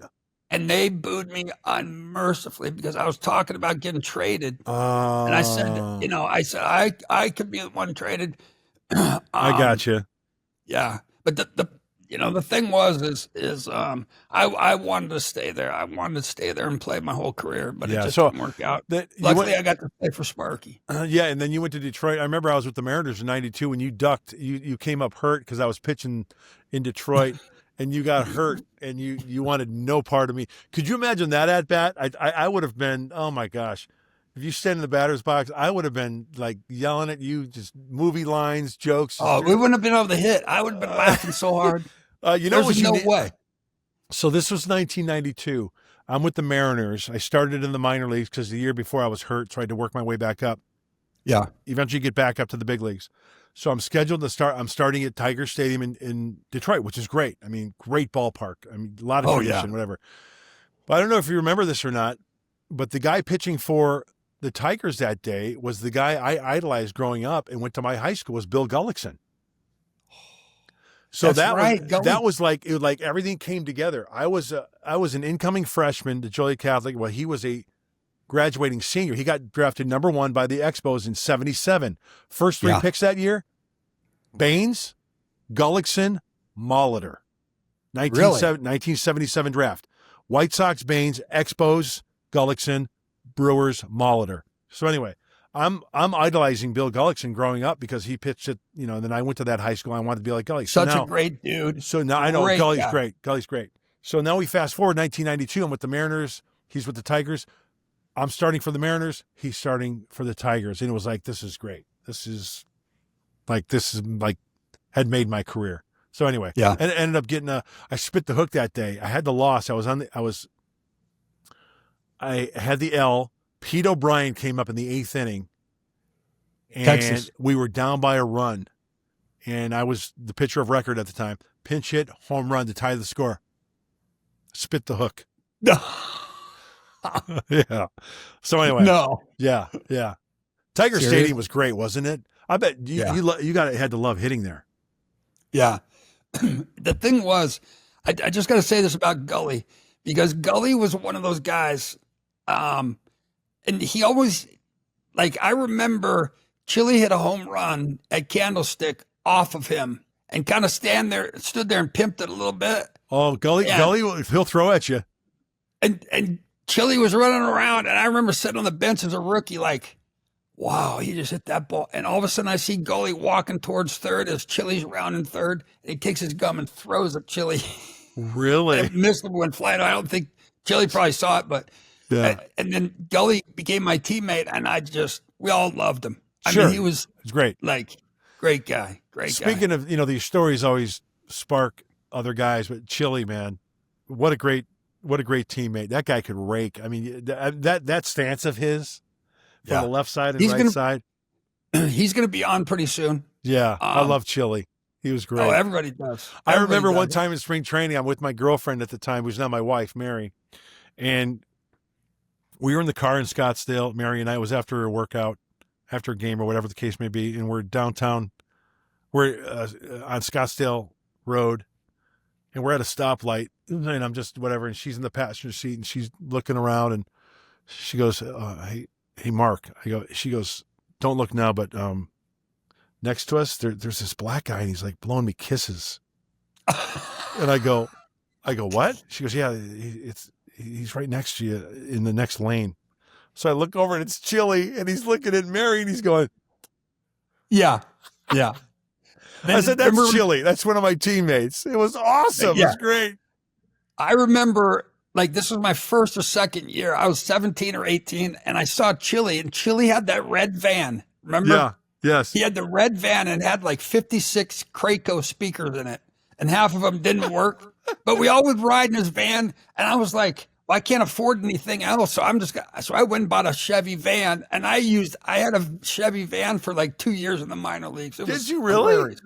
And they booed me unmercifully because I was talking about getting traded. And I said, I could be the one traded. I got you. Yeah. But the thing was, I wanted to stay there. I wanted to stay there and play my whole career, but it just didn't work out. Luckily, I got to play for Sparky. And then you went to Detroit. I remember I was with the Mariners in '92 when you ducked. You came up hurt because I was pitching in Detroit. And you got hurt, and you wanted no part of me. Could you imagine that at bat? I would have been, oh my gosh, if you stand in the batter's box, I would have been like yelling at you, just movie lines, jokes. Oh, we wouldn't have been able to hit. I would have been laughing so hard. There's no way. So this was 1992. I'm with the Mariners. I started in the minor leagues because the year before I was hurt, tried to work my way back up. Yeah. Eventually get back up to the big leagues. So I'm scheduled to start. I'm starting at Tiger Stadium in Detroit, which is great. I mean, great ballpark. I mean, a lot of tradition, whatever. But I don't know if you remember this or not, but the guy pitching for the Tigers that day was the guy I idolized growing up and went to my high school, was Bill Gullickson. So that was like everything came together. I was an incoming freshman to Joliet Catholic. Well, he was a graduating senior. He got drafted number 1 by the Expos in '77. First 3 picks that year: Baines, Gullickson, Molitor. 1977 draft. White Sox, Baines; Expos, Gullickson; Brewers, Molitor. So anyway, I'm idolizing Bill Gullickson growing up because he pitched it, and then I went to that high school. I wanted to be like Gully. Such a great dude. So now I know Gully's great. Gully's great. So now we fast forward 1992. I'm with the Mariners. He's with the Tigers. I'm starting for the Mariners. He's starting for the Tigers. And it was like, this is great. This is had made my career. So anyway, and it ended up getting I spit the hook that day. I had the loss. I had the L. Pete O'Brien came up in the 8th inning. And Texas. We were down by a run. And I was the pitcher of record at the time. Pinch hit, home run to tie the score. Spit the hook. Yeah. So anyway. No. Yeah. Tiger Stadium was great, wasn't it? I bet you had to love hitting there. Yeah. The thing was, I just got to say this about Gully, because Gully was one of those guys, and he always, I remember Chili hit a home run at Candlestick off of him and kind of stood there and pimped it a little bit. Oh, Gully, he'll throw at you. And Chili was running around, and I remember sitting on the bench as a rookie, like, wow, he just hit that ball. And all of a sudden, I see Gully walking towards third as Chili's rounding third. And he takes his gum and throws at Chili. Really? And missed him, went flying. I don't think Chili probably saw it, but yeah. And then Gully became my teammate, and we all loved him. I sure. mean, he was great. Like, great guy. Speaking of, these stories always spark other guys, but Chili, man, what a great teammate. That guy could rake. I mean, that stance of his from the left side and right side. He's going to be on pretty soon. Yeah, I love Chili. He was great. Oh, everybody does. I remember one time in spring training, I'm with my girlfriend at the time, who's now my wife, Mary, and we were in the car in Scottsdale. Mary and I, it was after a workout, after a game or whatever the case may be, and we're downtown. We're on Scottsdale Road, and we're at a stoplight, and I'm just whatever, and she's in the passenger seat, and she's looking around, and she goes, hey, Mark. She goes, don't look now, but next to us, there's this black guy, and he's like blowing me kisses. And I go, what? She goes, yeah, he's right next to you in the next lane. So I look over, and it's Chili, and he's looking at Mary, and he's going, yeah. I said, that's Chili. That's one of my teammates. It was awesome. Yeah. It was great. I remember, like, this was my first or second year. I was 17 or 18, and I saw Chili, and Chili had that red van. Remember? Yeah. Yes. He had the red van and had like 56 Kraco speakers in it, and half of them didn't work. But we all would ride in his van, and I was like, well, I can't afford anything else, so I went and bought a Chevy van, and I had a Chevy van for like 2 years in the minor leagues. Did you really? Hilarious.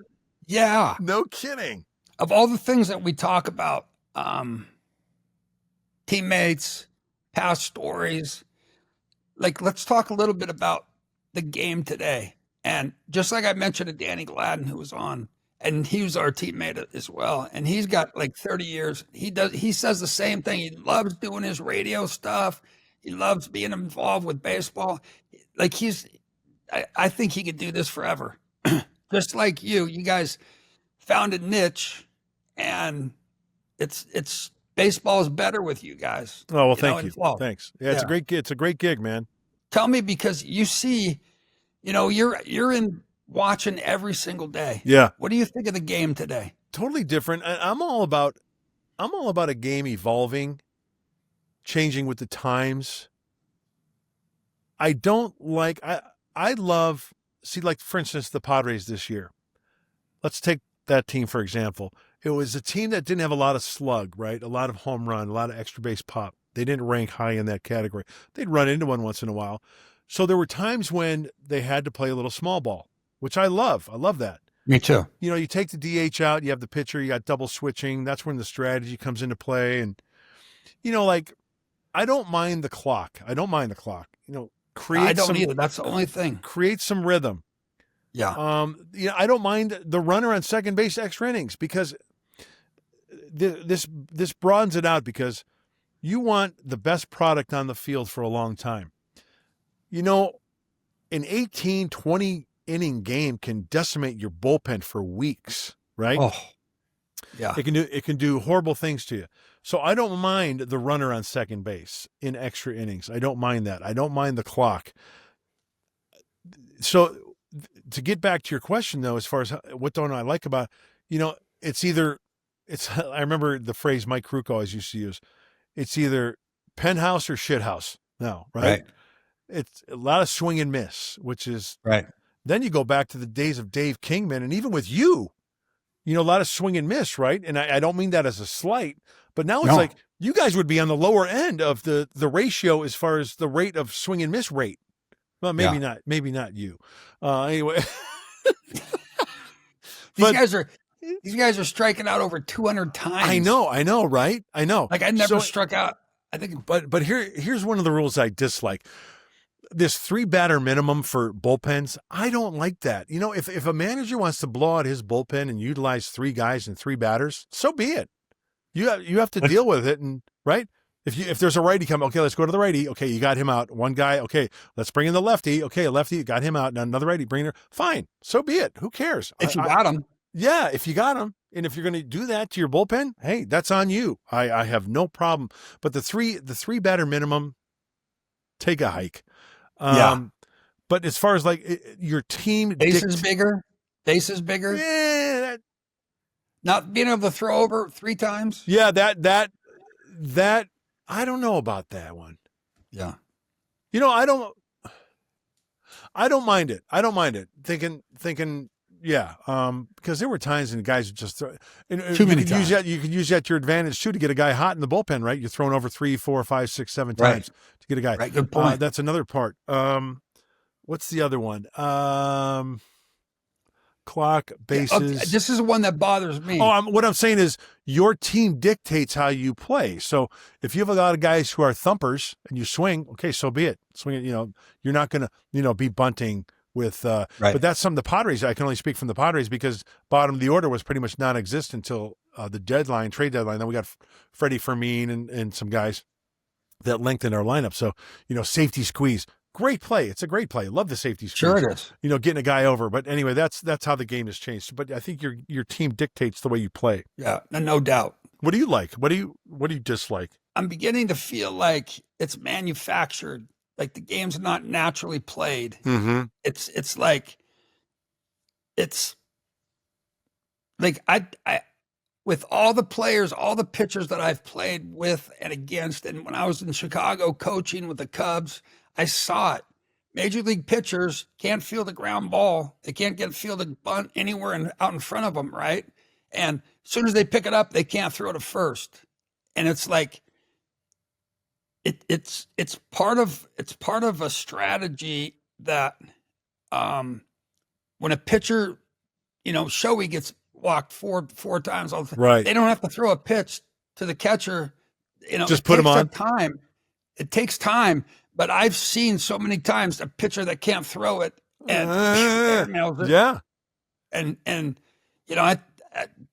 Yeah. No kidding. Of all the things that we talk about, teammates, past stories, like, let's talk a little bit about the game today. And just like I mentioned to Danny Gladden, who was on, and he was our teammate as well, and he's got like 30 years. He says the same thing. He loves doing his radio stuff. He loves being involved with baseball. Like, I think he could do this forever. Just like you guys found a niche, and it's baseball is better with you guys. Oh, well, thank you. Thanks. Yeah, it's a great gig, man. Tell me, because you see, you're in watching every single day. Yeah. What do you think of the game today? Totally different. I'm all about a game evolving, changing with the times. I love, like, for instance, the Padres this year. Let's take that team, for example. It was a team that didn't have a lot of slug, right? A lot of home run, a lot of extra base pop. They didn't rank high in that category. They'd run into one once in a while. So there were times when they had to play a little small ball, which I love. I love that. Me too. You take the DH out, you have the pitcher, you got double switching. That's when the strategy comes into play. And, like, I don't mind the clock. I don't either. That's the only thing. Create some rhythm. Yeah. I don't mind the runner on second base extra innings, because this broadens it out, because you want the best product on the field for a long time. An 18, 20 inning game can decimate your bullpen for weeks, right? Oh, yeah. It can do horrible things to you. So I don't mind the runner on second base in extra innings. I don't mind that. I don't mind the clock. So to get back to your question, though, as far as what don't I like about, I remember the phrase Mike Kruk always used to use. It's either penthouse or shithouse now, right? It's a lot of swing and miss, which is right. Then you go back to the days of Dave Kingman, and even with you, a lot of swing and miss, right? And I don't mean that as a slight, but now it's like you guys would be on the lower end of the ratio as far as the rate of swing and miss rate. Well, maybe not you. Anyway. These guys are striking out over 200 times. I know, right? I know. Like, I never struck out. I think, but here's one of the rules I dislike. This 3-batter minimum for bullpens. I don't like that. If a manager wants to blow out his bullpen and utilize 3 guys and 3 batters, so be it. You have to deal with it, and right. If there's a righty coming, okay, let's go to the righty. Okay, you got him out. One guy, okay, let's bring in the lefty. Okay, lefty, got him out. Now another righty, bring her. Fine, so be it. Who cares? If you got him. Yeah, if you got them, and if you're going to do that to your bullpen, hey, that's on you. I have no problem. But the three batter minimum, take a hike. But as far as like your team, base is bigger. Yeah, Not being able to throw over 3 times. Yeah, that I don't know about that one. Yeah. You know, I don't mind it. Thinking, yeah. Because there were times when guys would just throw. Too many times. You could use that to your advantage too to get a guy hot in the bullpen, right? You're throwing over 3, 4, 5, 6, 7 times to get a guy. Right. Good point. That's another part. What's the other one? Clock, bases. Okay, this is one that bothers me. What I'm saying is your team dictates how you play. So if you have a lot of guys who are thumpers and you swing, okay, so be it. Swing it. You're not going to, be bunting with. But that's some of the Padres. I can only speak from the Padres because bottom of the order was pretty much non-existent until the trade deadline. Then we got Freddie Fermin and some guys that lengthened our lineup. So safety squeeze. Great play. It's a great play. Love the safety squeeze. Sure it is. Getting a guy over. But anyway, that's how the game has changed. But I think your team dictates the way you play. Yeah, no doubt. What do you like? What do you dislike? I'm beginning to feel like it's manufactured. Like the game's not naturally played. Mm-hmm. It's like I with all the players, all the pitchers that I've played with and against, and when I was in Chicago coaching with the Cubs, I saw it. Major league pitchers can't feel the ground ball. They can't feel the bunt anywhere out in front of them, right? And as soon as they pick it up, they can't throw to first. And it's like it's part of a strategy that when a pitcher, Shoei gets walked four times all the time. Right. They don't have to throw a pitch to the catcher. Just put him on. It takes time. But I've seen so many times a pitcher that can't throw it and nails it. Yeah. And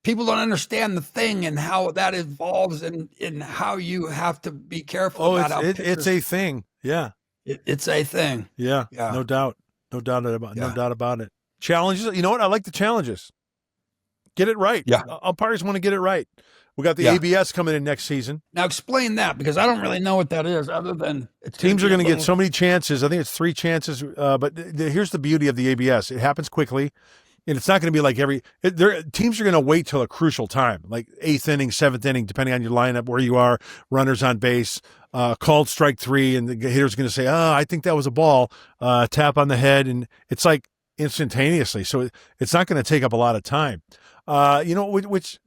people don't understand the thing and how that evolves and how you have to be careful about how it's a thing. Yeah. It's a thing. Yeah. No doubt. No doubt about it. Challenges. You know what? I like the challenges. Get it right. Yeah. Umpires want to get it right. We got the ABS coming in next season. Now explain that because I don't really know what that is other than teams are going to get so many chances. I think it's 3 chances. But here's the beauty of the ABS. It happens quickly. And it's not going to be like teams are going to wait till a crucial time, like 8th inning, 7th inning, depending on your lineup, where you are, runners on base, called strike 3. And the hitter's going to say, I think that was a ball, tap on the head. And it's like instantaneously. So it's not going to take up a lot of time. Which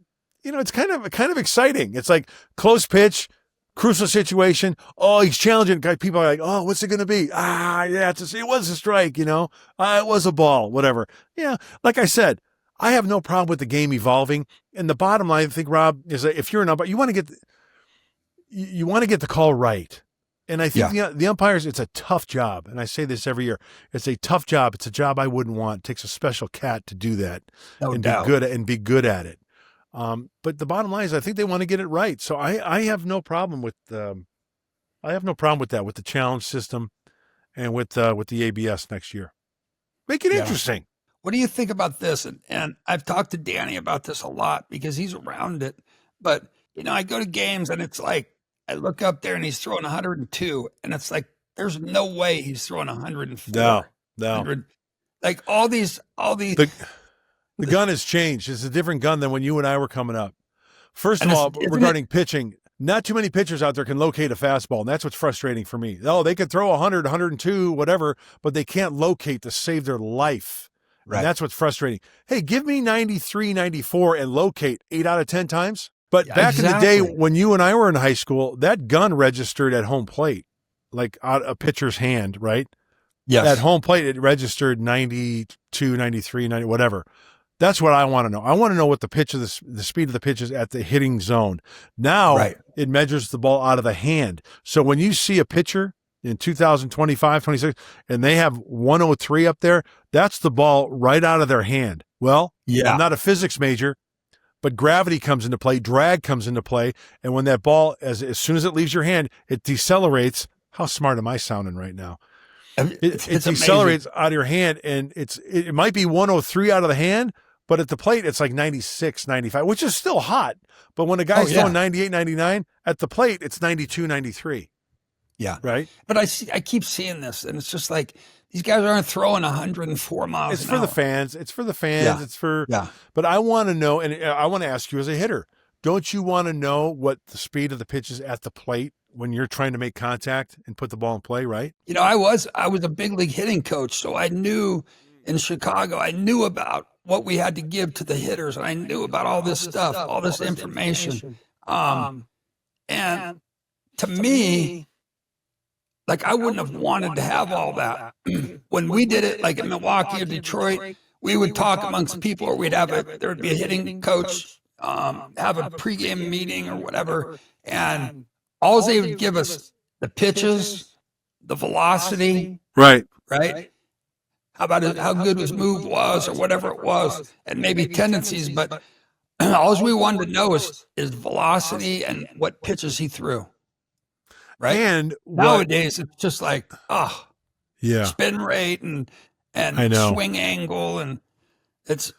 it's kind of exciting. It's like close pitch, crucial situation. Oh, he's challenging. People are like, oh, what's it going to be? It was a strike, it was a ball, whatever. Yeah. Like I said, I have no problem with the game evolving. And the bottom line, I think, Rob, is that if you're an umpire, you want to get the call right. And I think the umpires, it's a tough job. And I say this every year. It's a tough job. It's a job I wouldn't want. It takes a special cat to do that be good at it. But the bottom line is I think they want to get it right. So I have no problem with that, with the challenge system and with the ABS next year. Make it interesting. What do you think about this? And I've talked to Danny about this a lot because he's around it. But, I go to games and it's like, I look up there and he's throwing 102 and it's like, there's no way he's throwing 104. No. 100. Like all these. The gun has changed. It's a different gun than when you and I were coming up. First of all, regarding pitching, not too many pitchers out there can locate a fastball, and that's what's frustrating for me. Oh, they could throw 100, 102, whatever, but they can't locate to save their life. Right. And that's what's frustrating. Hey, give me 93, 94 and locate 8 out of 10 times. But back in the day when you and I were in high school, that gun registered at home plate, like a pitcher's hand, right? Yes. At home plate, it registered 92, 93, 90, whatever. That's what I want to know. I want to know what the pitch of the speed of the pitch is at the hitting zone. Now it measures the ball out of the hand. So when you see a pitcher in 2025, 26, and they have 103 up there, that's the ball right out of their hand. Well, I'm not a physics major, but gravity comes into play, drag comes into play, and when that ball, as soon as it leaves your hand, it decelerates. How smart am I sounding right now? It decelerates out of your hand, and it might be 103 out of the hand, But at the plate, it's like 96, 95, which is still hot. But when a guy's throwing 98, 99, at the plate, it's 92, 93. Yeah. Right? But I keep seeing this, and it's just like these guys aren't throwing 104 miles It's an for hour. the fans. It's for the fans. Yeah. It's for Yeah. But I want to know, and I want to ask you as a hitter, don't you want to know what the speed of the pitch is at the plate when you're trying to make contact and put the ball in play, right? You know, I was a big league hitting coach, so I knew in Chicago, I knew about what we had to give to the hitters, and I knew about all this stuff, all this information. And to me, like, I wouldn't have wanted to have all that. When we did it, like in Milwaukee or Detroit, we would talk amongst people, or there would be a hitting coach, have a pregame meeting or whatever, and all they would give us the pitches, the velocity, right? How about how good his move was, or whatever it was, and maybe tendencies. But all we wanted to know is velocity and what pitches he threw. Right. And nowadays it's just like, yeah, spin rate and swing angle, and it's.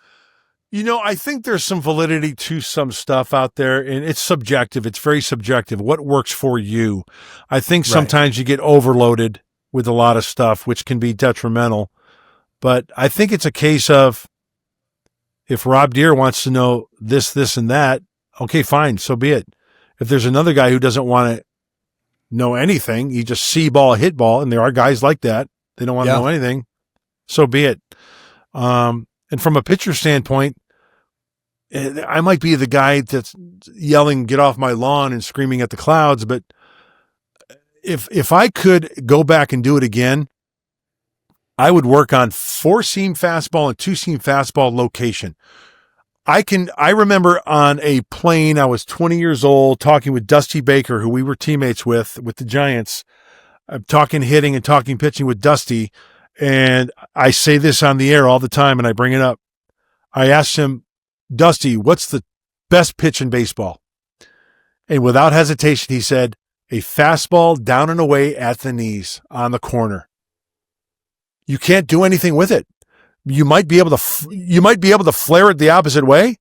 You know, I think there's some validity to some stuff out there, and it's subjective. It's very subjective. What works for you? I think sometimes you get overloaded with a lot of stuff, which can be detrimental. But I think it's a case of, if Rob Deere wants to know this, this, and that, okay, fine, so be it. If there's another guy who doesn't want to know anything, you just see ball, hit ball, and there are guys like that. They don't want to know anything, so be it. And from a pitcher standpoint, I might be the guy that's yelling, "Get off my lawn," and screaming at the clouds, but if I could go back and do it again, I would work on 4-seam fastball and 2-seam fastball location. I remember on a plane, I was 20 years old, talking with Dusty Baker, who we were teammates with the Giants. I'm talking hitting and talking pitching with Dusty, and I say this on the air all the time, and I bring it up. I asked him, "Dusty, what's the best pitch in baseball?" And without hesitation, he said, "A fastball down and away at the knees on the corner. You can't do anything with it. You might be able to flare it the opposite way,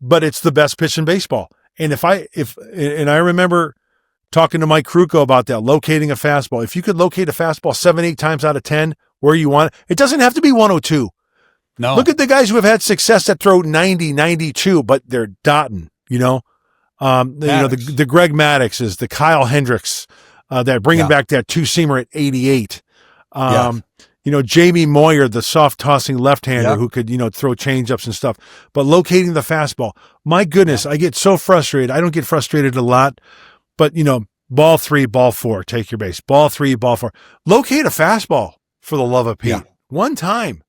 but it's the best pitch in baseball." And I remember talking to Mike Kruko about that, locating a fastball. If you could locate a fastball 7, 8 times out of 10 where you want it, it doesn't have to be 102. No. Look at the guys who have had success that throw 90, 92, but they're dotting, you know. The Greg Maddoxes, the Kyle Hendricks, that bringing back that 2-seamer at 88. Jamie Moyer, the soft tossing left-hander who could, throw changeups and stuff, but locating the fastball. My goodness, I get so frustrated. I don't get frustrated a lot, but ball 3, ball 4, take your base. Ball 3, ball 4. Locate a fastball, for the love of Pete. Yeah. One time.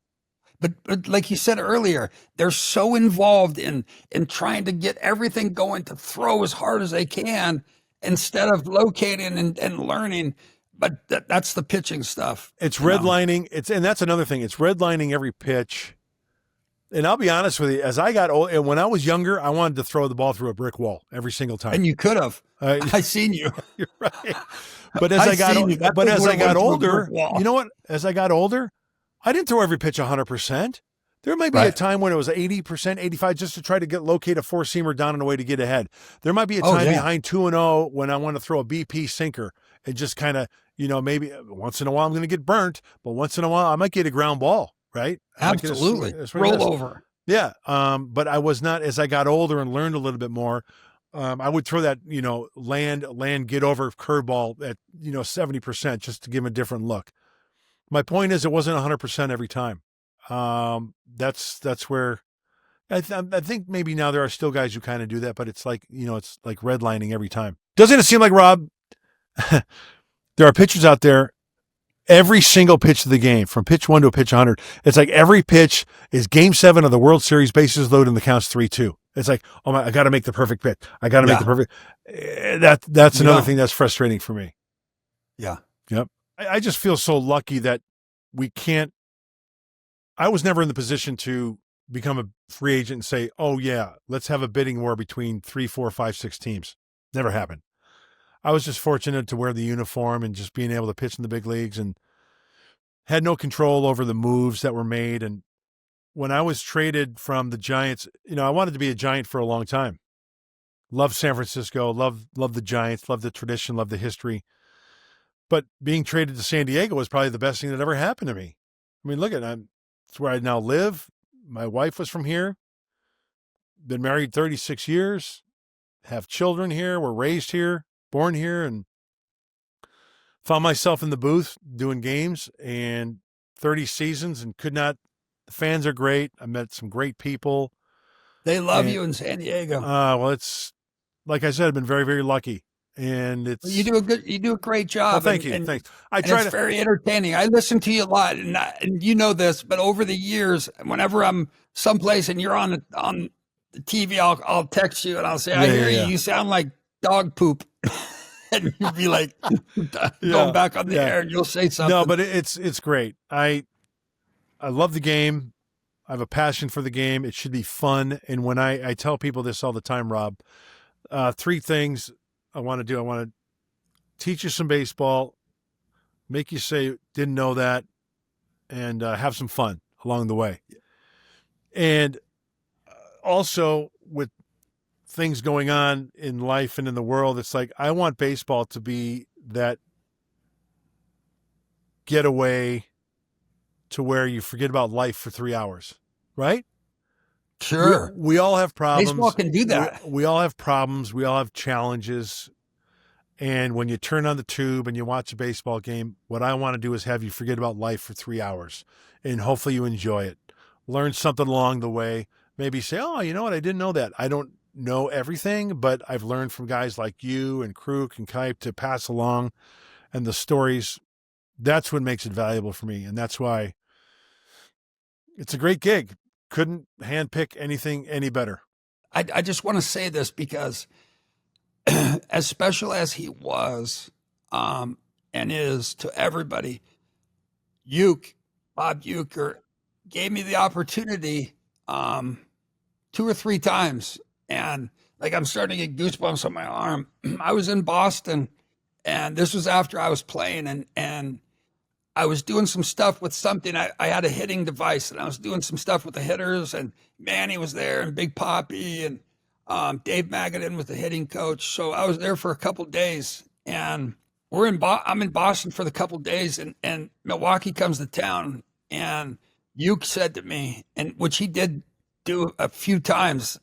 But like you said earlier, they're so involved in trying to get everything going to throw as hard as they can instead of locating and learning. But that's the pitching stuff. It's redlining. And that's another thing. It's redlining every pitch. And I'll be honest with you, as I got old, and when I was younger, I wanted to throw the ball through a brick wall every single time. And you could have. I seen you. You're right. But as I got older, you know what? As I got older, I didn't throw every pitch 100%. There might be a time when it was 80%, 85, just to try to locate a 4-seamer down and away to get ahead. There might be a time behind 2-0 when I want to throw a BP sinker and just kind of, maybe once in a while I'm going to get burnt, but once in a while I might get a ground ball, right? Absolutely. Roll over. Yeah. But I was not, as I got older and learned a little bit more, I would throw that, land get over curveball at, 70% just to give him a different look. My point is, it wasn't 100% every time. That's where I think maybe now there are still guys who kind of do that, but it's like, it's like redlining every time. Doesn't it seem like, Rob, there are pitchers out there, every single pitch of the game, from pitch 1 to pitch 100, it's like every pitch is Game 7 of the World Series, bases loaded, and the count's 3-2. It's like, oh my, I got to make the perfect pitch. I got to make the perfect. That's another thing that's frustrating for me. Yeah. Yep. I just feel so lucky that we can't. I was never in the position to become a free agent and say, "Oh yeah, let's have a bidding war between 3, 4, 5, 6 teams." Never happened. I was just fortunate to wear the uniform and just being able to pitch in the big leagues, and had no control over the moves that were made. And when I was traded from the Giants, I wanted to be a Giant for a long time. Love San Francisco, love the Giants, love the tradition, love the history. But being traded to San Diego was probably the best thing that ever happened to me. I mean, look at it's where I now live. My wife was from here. Been married 36 years. Have children here. We're raised here, born here, and found myself in the booth doing games and 30 seasons and the fans are great. I met some great people. They love you in San Diego. Well, it's, like I said, I've been very, very lucky. And you do a great job. Well, thank you. Thanks. It's very entertaining. I listen to you a lot, and you know this, but over the years, whenever I'm someplace and you're on the TV, I'll text you and I'll say, I hear you. You sound like dog poop. And you'll be like going back on the air and you'll say something. No, but it's great. I love the game. I have a passion for the game. It should be fun. And when I tell people this all the time, Rob, 3 things I want to do. I want to teach you some baseball, make you say, didn't know that, and have some fun along the way. And also with things going on in life and in the world, it's like I want baseball to be that getaway to where you forget about life for 3 hours, right? Sure. We all have problems. Baseball can do that. We all have problems. We all have challenges. And when you turn on the tube and you watch a baseball game, what I want to do is have you forget about life for 3 hours. And hopefully you enjoy it. Learn something along the way. Maybe say, oh, you know what? I didn't know that. I don't know everything, but I've learned from guys like you and Kruk and Kipe to pass along, and the stories. That's what makes it valuable for me. And that's why it's a great gig. Couldn't handpick anything any better. I just want to say this because as special as he was and is to everybody, Bob Uecker, gave me the opportunity 2 or 3 times. And like I'm starting to get goosebumps on my arm. I was in Boston, and this was after I was playing, and I was doing some stuff with something. I had a hitting device, and I was doing some stuff with the hitters, and Manny was there, and Big Poppy, and Dave Magadan was the hitting coach. So I was there for a couple of days, and I'm in Boston for the couple of days, and Milwaukee comes to town, and Uke said to me, and which he did do a few times,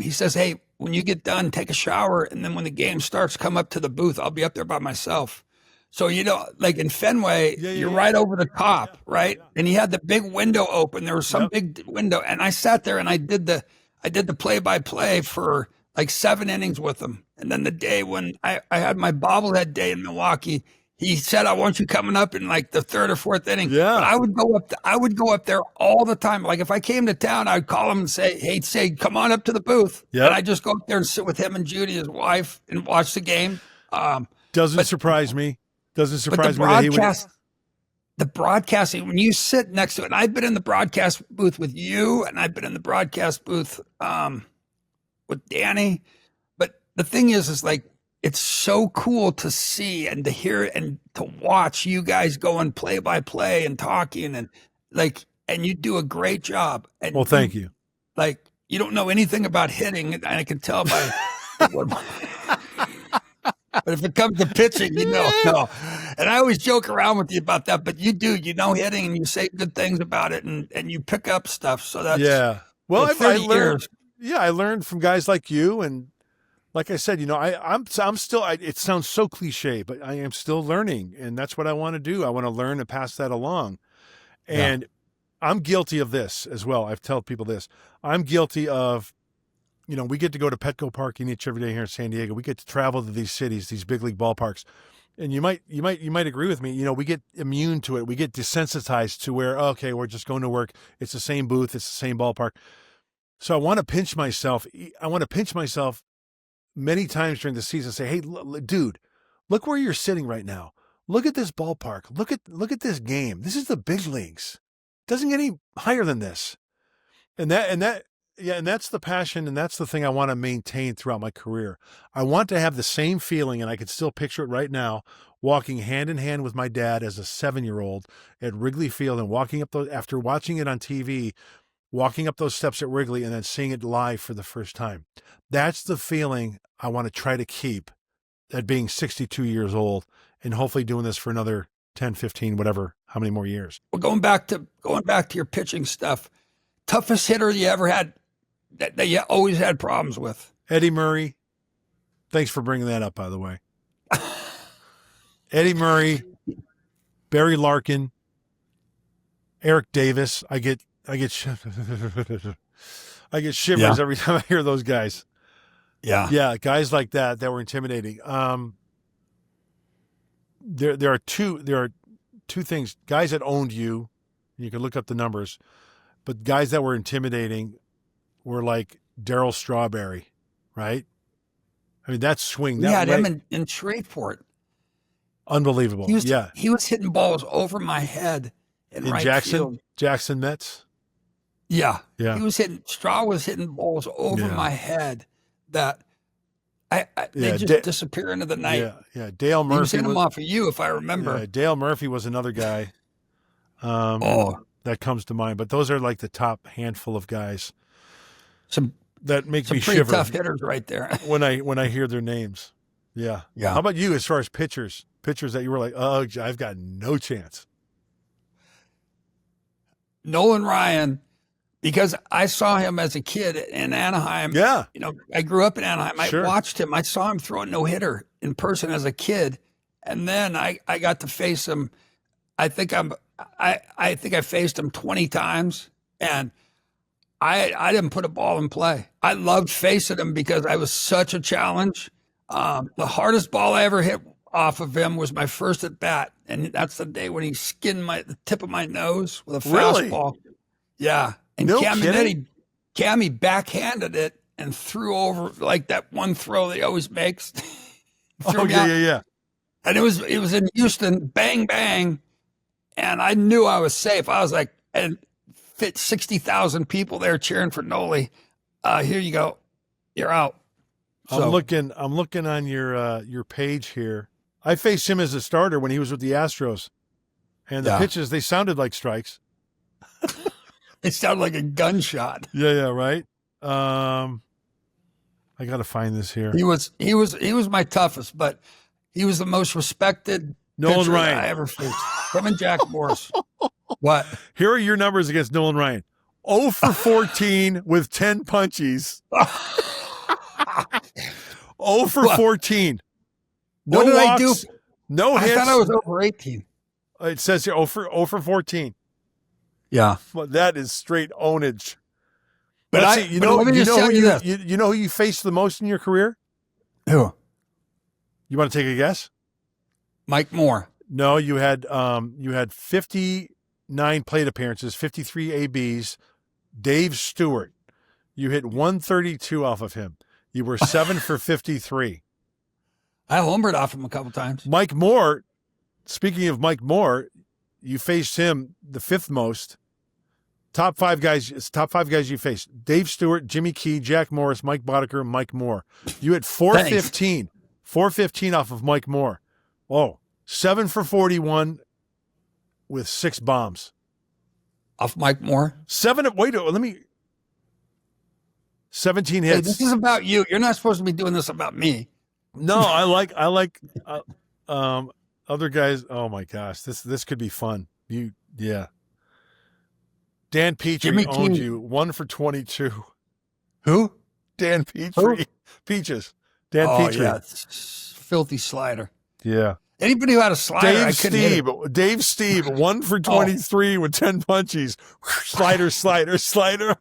he says, hey, when you get done, take a shower, and then when the game starts, come up to the booth. I'll be up there by myself. So, like in Fenway, you're right over the top, right? And he had the big window open. There was some big window, and I sat there and I did the play-by-play for like 7 innings with him. And then the day when I had my bobblehead day in Milwaukee, he said, I want you coming up in like the 3rd or 4th inning. Yeah. But I would go up there all the time. Like if I came to town, I'd call him and say, come on up to the booth. Yep. And I just go up there and sit with him and Judy, his wife, and watch the game. Doesn't surprise me. Doesn't surprise me that he would. The broadcasting, when you sit next to it, and I've been in the broadcast booth with you, and I've been in the broadcast booth with Danny. But the thing is like, it's so cool to see and to hear and to watch you guys going play by play and talking and you do a great job. And well, thank you. Like you don't know anything about hitting, and I can tell by. But if it comes to pitching, no. And I always joke around with you about that, but you do, hitting, and you say good things about it, and you pick up stuff. So that's Well, I learned. Years. Yeah, I learned from guys like you, and like I said, I'm still. It sounds so cliche, but I am still learning, and that's what I want to do. I want to learn and pass that along. And I'm guilty of this as well. I've told people this. I'm guilty of. We get to go to Petco Park each every day here in San Diego. We get to travel to these cities, these big league ballparks. And you might agree with me. We get immune to it. We get desensitized to where, okay, we're just going to work. It's the same booth. It's the same ballpark. So I want to pinch myself. Many times during the season, say, hey, dude, look where you're sitting right now. Look at this ballpark. Look at this game. This is the big leagues. It doesn't get any higher than this. And that's the passion, and that's the thing I want to maintain throughout my career. I want to have the same feeling, and I can still picture it right now, walking hand in hand with my dad as a 7-year-old at Wrigley Field and walking up after watching it on TV, walking up those steps at Wrigley and then seeing it live for the first time. That's the feeling I want to try to keep at being 62 years old and hopefully doing this for another 10, 15, whatever, how many more years. Well, going back to your pitching stuff, toughest hitter you ever had that you always had problems with? Eddie Murray. Thanks for bringing that up, by the way. Eddie Murray, Barry Larkin, Eric Davis. I get shivers every time I hear those guys. Yeah, guys like that were intimidating. There are two things. Guys that owned you, you can look up the numbers, but guys that were intimidating were like Darryl Strawberry, right? I mean, that swing. We had him in Shreveport. Unbelievable. He was hitting balls over my head in right field. Jackson Mets. Yeah. Straw was hitting balls over my head that they just disappear into the night. Yeah. Dale Murphy. He was hitting them off of you, if I remember. Yeah, Dale Murphy was another guy that comes to mind. But those are like the top handful of guys that make me shiver. Some pretty tough hitters right there. when I hear their names. Yeah. How about you as far as pitchers? Pitchers that you were like, oh, I've got no chance. Nolan Ryan, because I saw him as a kid in Anaheim. Yeah. I grew up in Anaheim. Sure. I watched him. I saw him throw a no-hitter in person as a kid. And then I got to face him. I think I faced him 20 times, and I didn't put a ball in play. I loved facing him because I was such a challenge. The hardest ball I ever hit off of him was my first at bat, and that's the day when he skinned the tip of my nose with a fastball. Yeah, and Cammy backhanded it and threw over like that one throw that he always makes. Yeah. And it was in Houston, bang bang, and I knew I was safe. I was like, and fit 60,000 people there cheering for Noli. Here you go, you're out. So, I'm looking on your page here. I faced him as a starter when he was with the Astros, and the pitches, they sounded like strikes. It sounded like a gunshot. Yeah, right. I got to find this here. He was my toughest, but he was the most respected Nolan Ryan I ever faced. Him and Jack Morris. What? Here are your numbers against Nolan Ryan. 0 for 14 with 10 punchies. 0 for 14. No what did walks, I do? No hits. I thought I was over 18. It says here 0 for 14. Yeah. Well, that is straight ownage. But you know who you faced the most in your career? Who? You want to take a guess? Mike Moore. No, you had 59 plate appearances, 53 ABs. Dave Stewart. You hit 132 off of him. You were 7 for 53. I homered off him a couple times. Mike Moore, speaking of Mike Moore, you faced him the fifth most. Top five guys you faced. Dave Stewart, Jimmy Key, Jack Morris, Mike Boddicker, Mike Moore. You hit 415. 415 off of Mike Moore. Oh, 7 for 41 with 6 bombs. Off Mike Moore? 17 hits. Hey, this is about you. You're not supposed to be doing this about me. No, I like other guys. Oh my gosh, this could be fun. Dan Petrie owned you 1 for 22. Who? Dan Petrie. Who? Peaches. Dan Petrie. Yeah, filthy slider. Yeah. Anybody who had a slider, I couldn't hit it. Dave Steve, 1 for 23 with 10 punchies. Slider.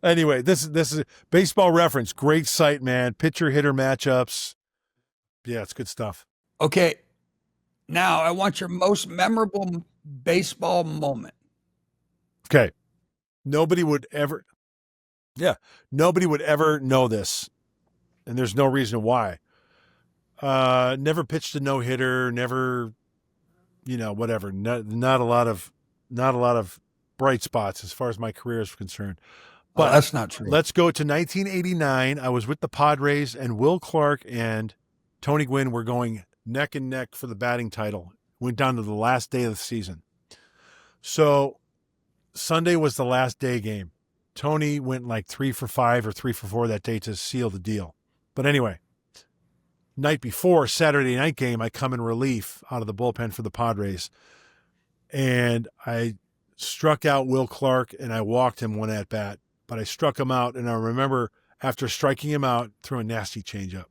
Anyway, this is Baseball Reference. Great site, man. Pitcher hitter matchups. Yeah, it's good stuff. Okay. Now I want your most memorable baseball moment. Okay. Nobody would ever know this. And there's no reason why. Never pitched a no-hitter, never, whatever. Not a lot of bright spots as far as my career is concerned. But that's not true. Let's go to 1989. I was with the Padres, and Will Clark and Tony Gwynn were going neck and neck for the batting title. Went down to the last day of the season. So Sunday was the last day game. Tony went like 3 for 5 or 3 for 4 that day to seal the deal. But anyway, night before, Saturday night game, I come in relief out of the bullpen for the Padres. And I struck out Will Clark, and I walked him one at bat. But I struck him out, and I remember after striking him out, threw a nasty changeup.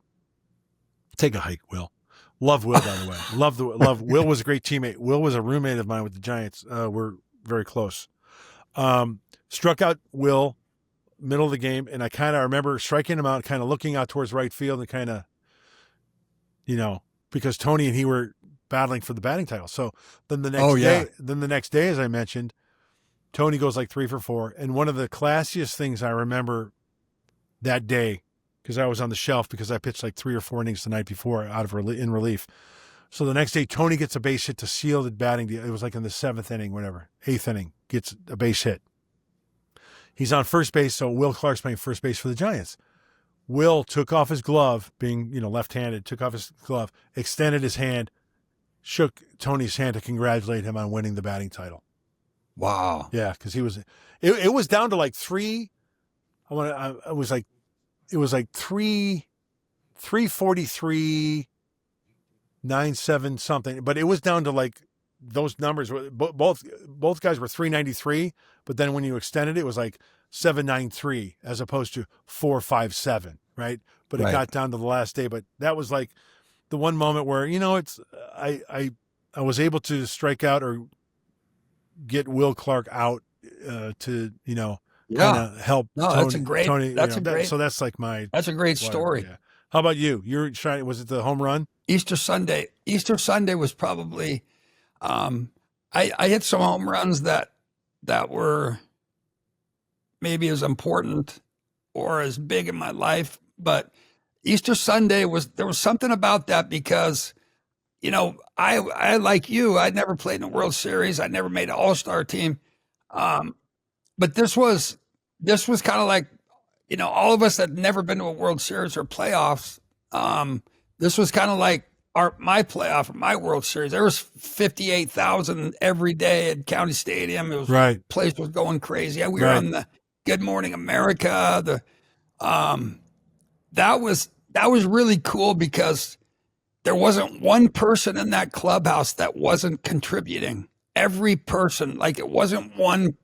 Take a hike, Will. Love Will, by the way. Love. Will was a great teammate. Will was a roommate of mine with the Giants. We're very close. Struck out Will, middle of the game, and I kind of remember striking him out, kind of looking out towards right field, and kind of, because Tony and he were battling for the batting title. So then the next day, as I mentioned, Tony goes like 3 for 4, and one of the classiest things I remember that day, because I was on the shelf because I pitched like 3 or 4 innings the night before in relief. So the next day, Tony gets a base hit to seal the batting deal. It was like in the 7th inning, whatever, 8th inning, gets a base hit. He's on first base, so Will Clark's playing first base for the Giants. Will took off his glove, being left-handed, took off his glove, extended his hand, shook Tony's hand to congratulate him on winning the batting title. Wow. Yeah, because it was down to like 3. It was like 343, 97 something, but it was down to like those numbers. Both guys were 393, but then when you extended it was like 793 as opposed to 457, right? But it got down to the last day. But that was like the one moment where I was able to strike out or get Will Clark out to kind of help. No, Tony, that's a great. Tony, that's a great. So that's like my. That's a great story. Yeah. How about you? You're trying. Was it the home run? Easter Sunday. Easter Sunday was probably. I hit some home runs that were maybe as important or as big in my life, but Easter Sunday there was something about that because, I like you, I'd never played in a World Series. I never made an All-Star team. But this was kind of like, all of us that never been to a World Series or playoffs. This was kind of like my playoff or my World Series. There was 58,000 every day at County Stadium. It was right. Place was going crazy. We were on the Good Morning America. That was really cool because there wasn't one person in that clubhouse that wasn't contributing. Every person, like it wasn't one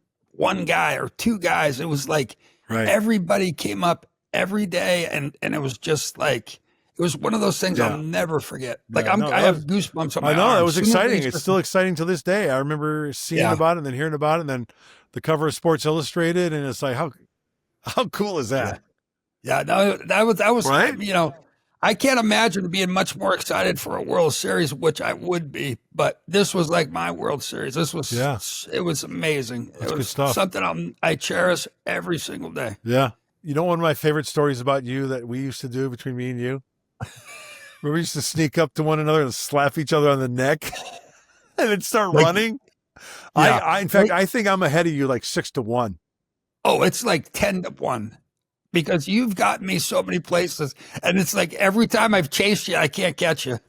guy or 2 guys. It was like everybody came up every day, and it was just like. It was one of those things I'll never forget. Like I have goosebumps on my arms. I know, it was exciting. It's still exciting to this day. I remember seeing about it and then hearing about it, and then the cover of Sports Illustrated, and it's like, how cool is that? Yeah, no, that was right. I can't imagine being much more excited for a World Series, which I would be, but this was like my World Series. This was it was amazing. That's it was good stuff. Something I cherish every single day. Yeah. One of my favorite stories about you that we used to do between me and you? Where we used to sneak up to one another and slap each other on the neck and then start running. Yeah. In fact, I think I'm ahead of you like 6-1. Oh, it's like 10-1 because you've gotten me so many places. And it's like every time I've chased you, I can't catch you.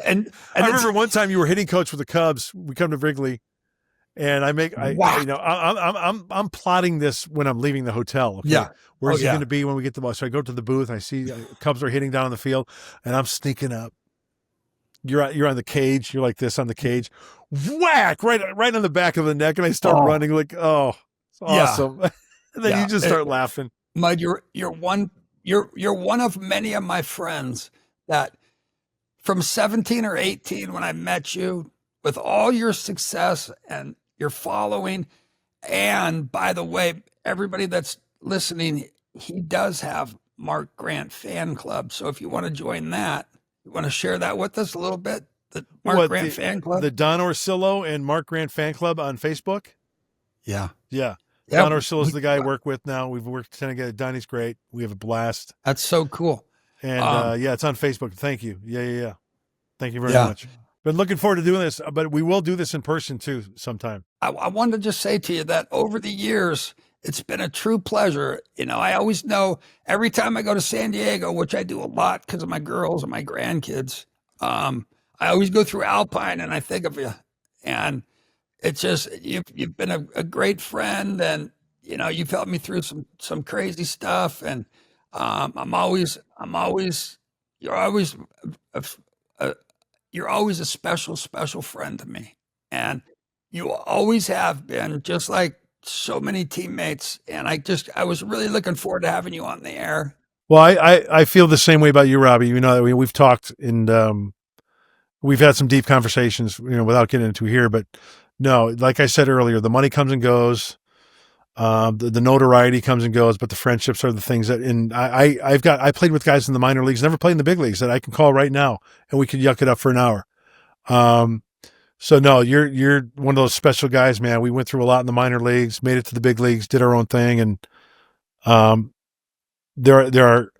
And I remember one time you were hitting coach with the Cubs. We come to Wrigley. And I'm plotting this when I'm leaving the hotel. Okay? Yeah. Where's he going to be when we get the ball? So I go to the booth. I see Cubs are hitting down on the field, and I'm sneaking up. You're on the cage. You're like this on the cage. Whack! Right on the back of the neck, and I start running like, oh, it's awesome. And then you just start laughing. Mud, you're one of many of my friends that from 17 or 18 when I met you, with all your success and your following. And by the way, everybody that's listening, he does have Mark Grant Fan Club. So if you want to join that, you want to share that with us a little bit? The Mark Grant Fan Club? The Don Orsillo and Mark Grant Fan Club on Facebook? Yeah. Yeah. Don Orsillo's the guy I work with now. We've worked together. Donnie's great. We have a blast. That's so cool. And it's on Facebook. Thank you. Yeah. Thank you very much. Been looking forward to doing this, but we will do this in person too sometime. I wanted to just say to you that over the years, it's been a true pleasure. I always know every time I go to San Diego, which I do a lot because of my girls and my grandkids, I always go through Alpine and I think of you. And it's just you've been a great friend, and you've helped me through some crazy stuff, and I'm always you're always a, a, you're always a special friend to me, and you always have been, just like so many teammates. And I was really looking forward to having you on the air. Well, I feel the same way about you, Robbie. You know, we've talked and we've had some deep conversations, without getting into here, but no, like I said earlier, the money comes and goes. The notoriety comes and goes, but the friendships are the things that, and I played with guys in the minor leagues, never played in the big leagues, that I can call right now and we could yuck it up for an hour. So no, you're one of those special guys, man. We went through a lot in the minor leagues, made it to the big leagues, did our own thing. And, there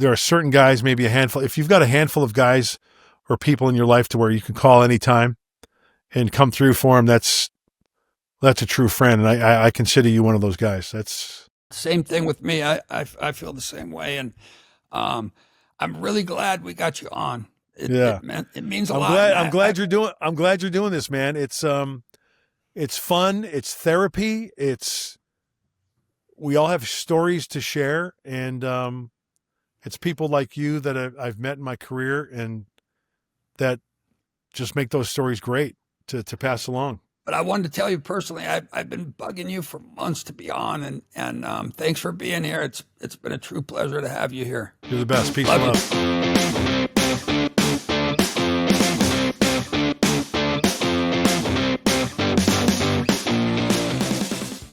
are certain guys, maybe a handful. If you've got a handful of guys or people in your life to where you can call anytime and come through for them, that's a true friend. And I consider you one of those guys. That's same thing with me. I feel the same way. And, I'm really glad we got you on. It means a lot. I'm glad you're doing this, man. It's fun. It's therapy. We all have stories to share, and it's people like you that I've met in my career, and that just make those stories great to pass along. But I wanted to tell you personally, I've been bugging you for months to be on, and thanks for being here. It's been a true pleasure to have you here. You're the best. Peace and love.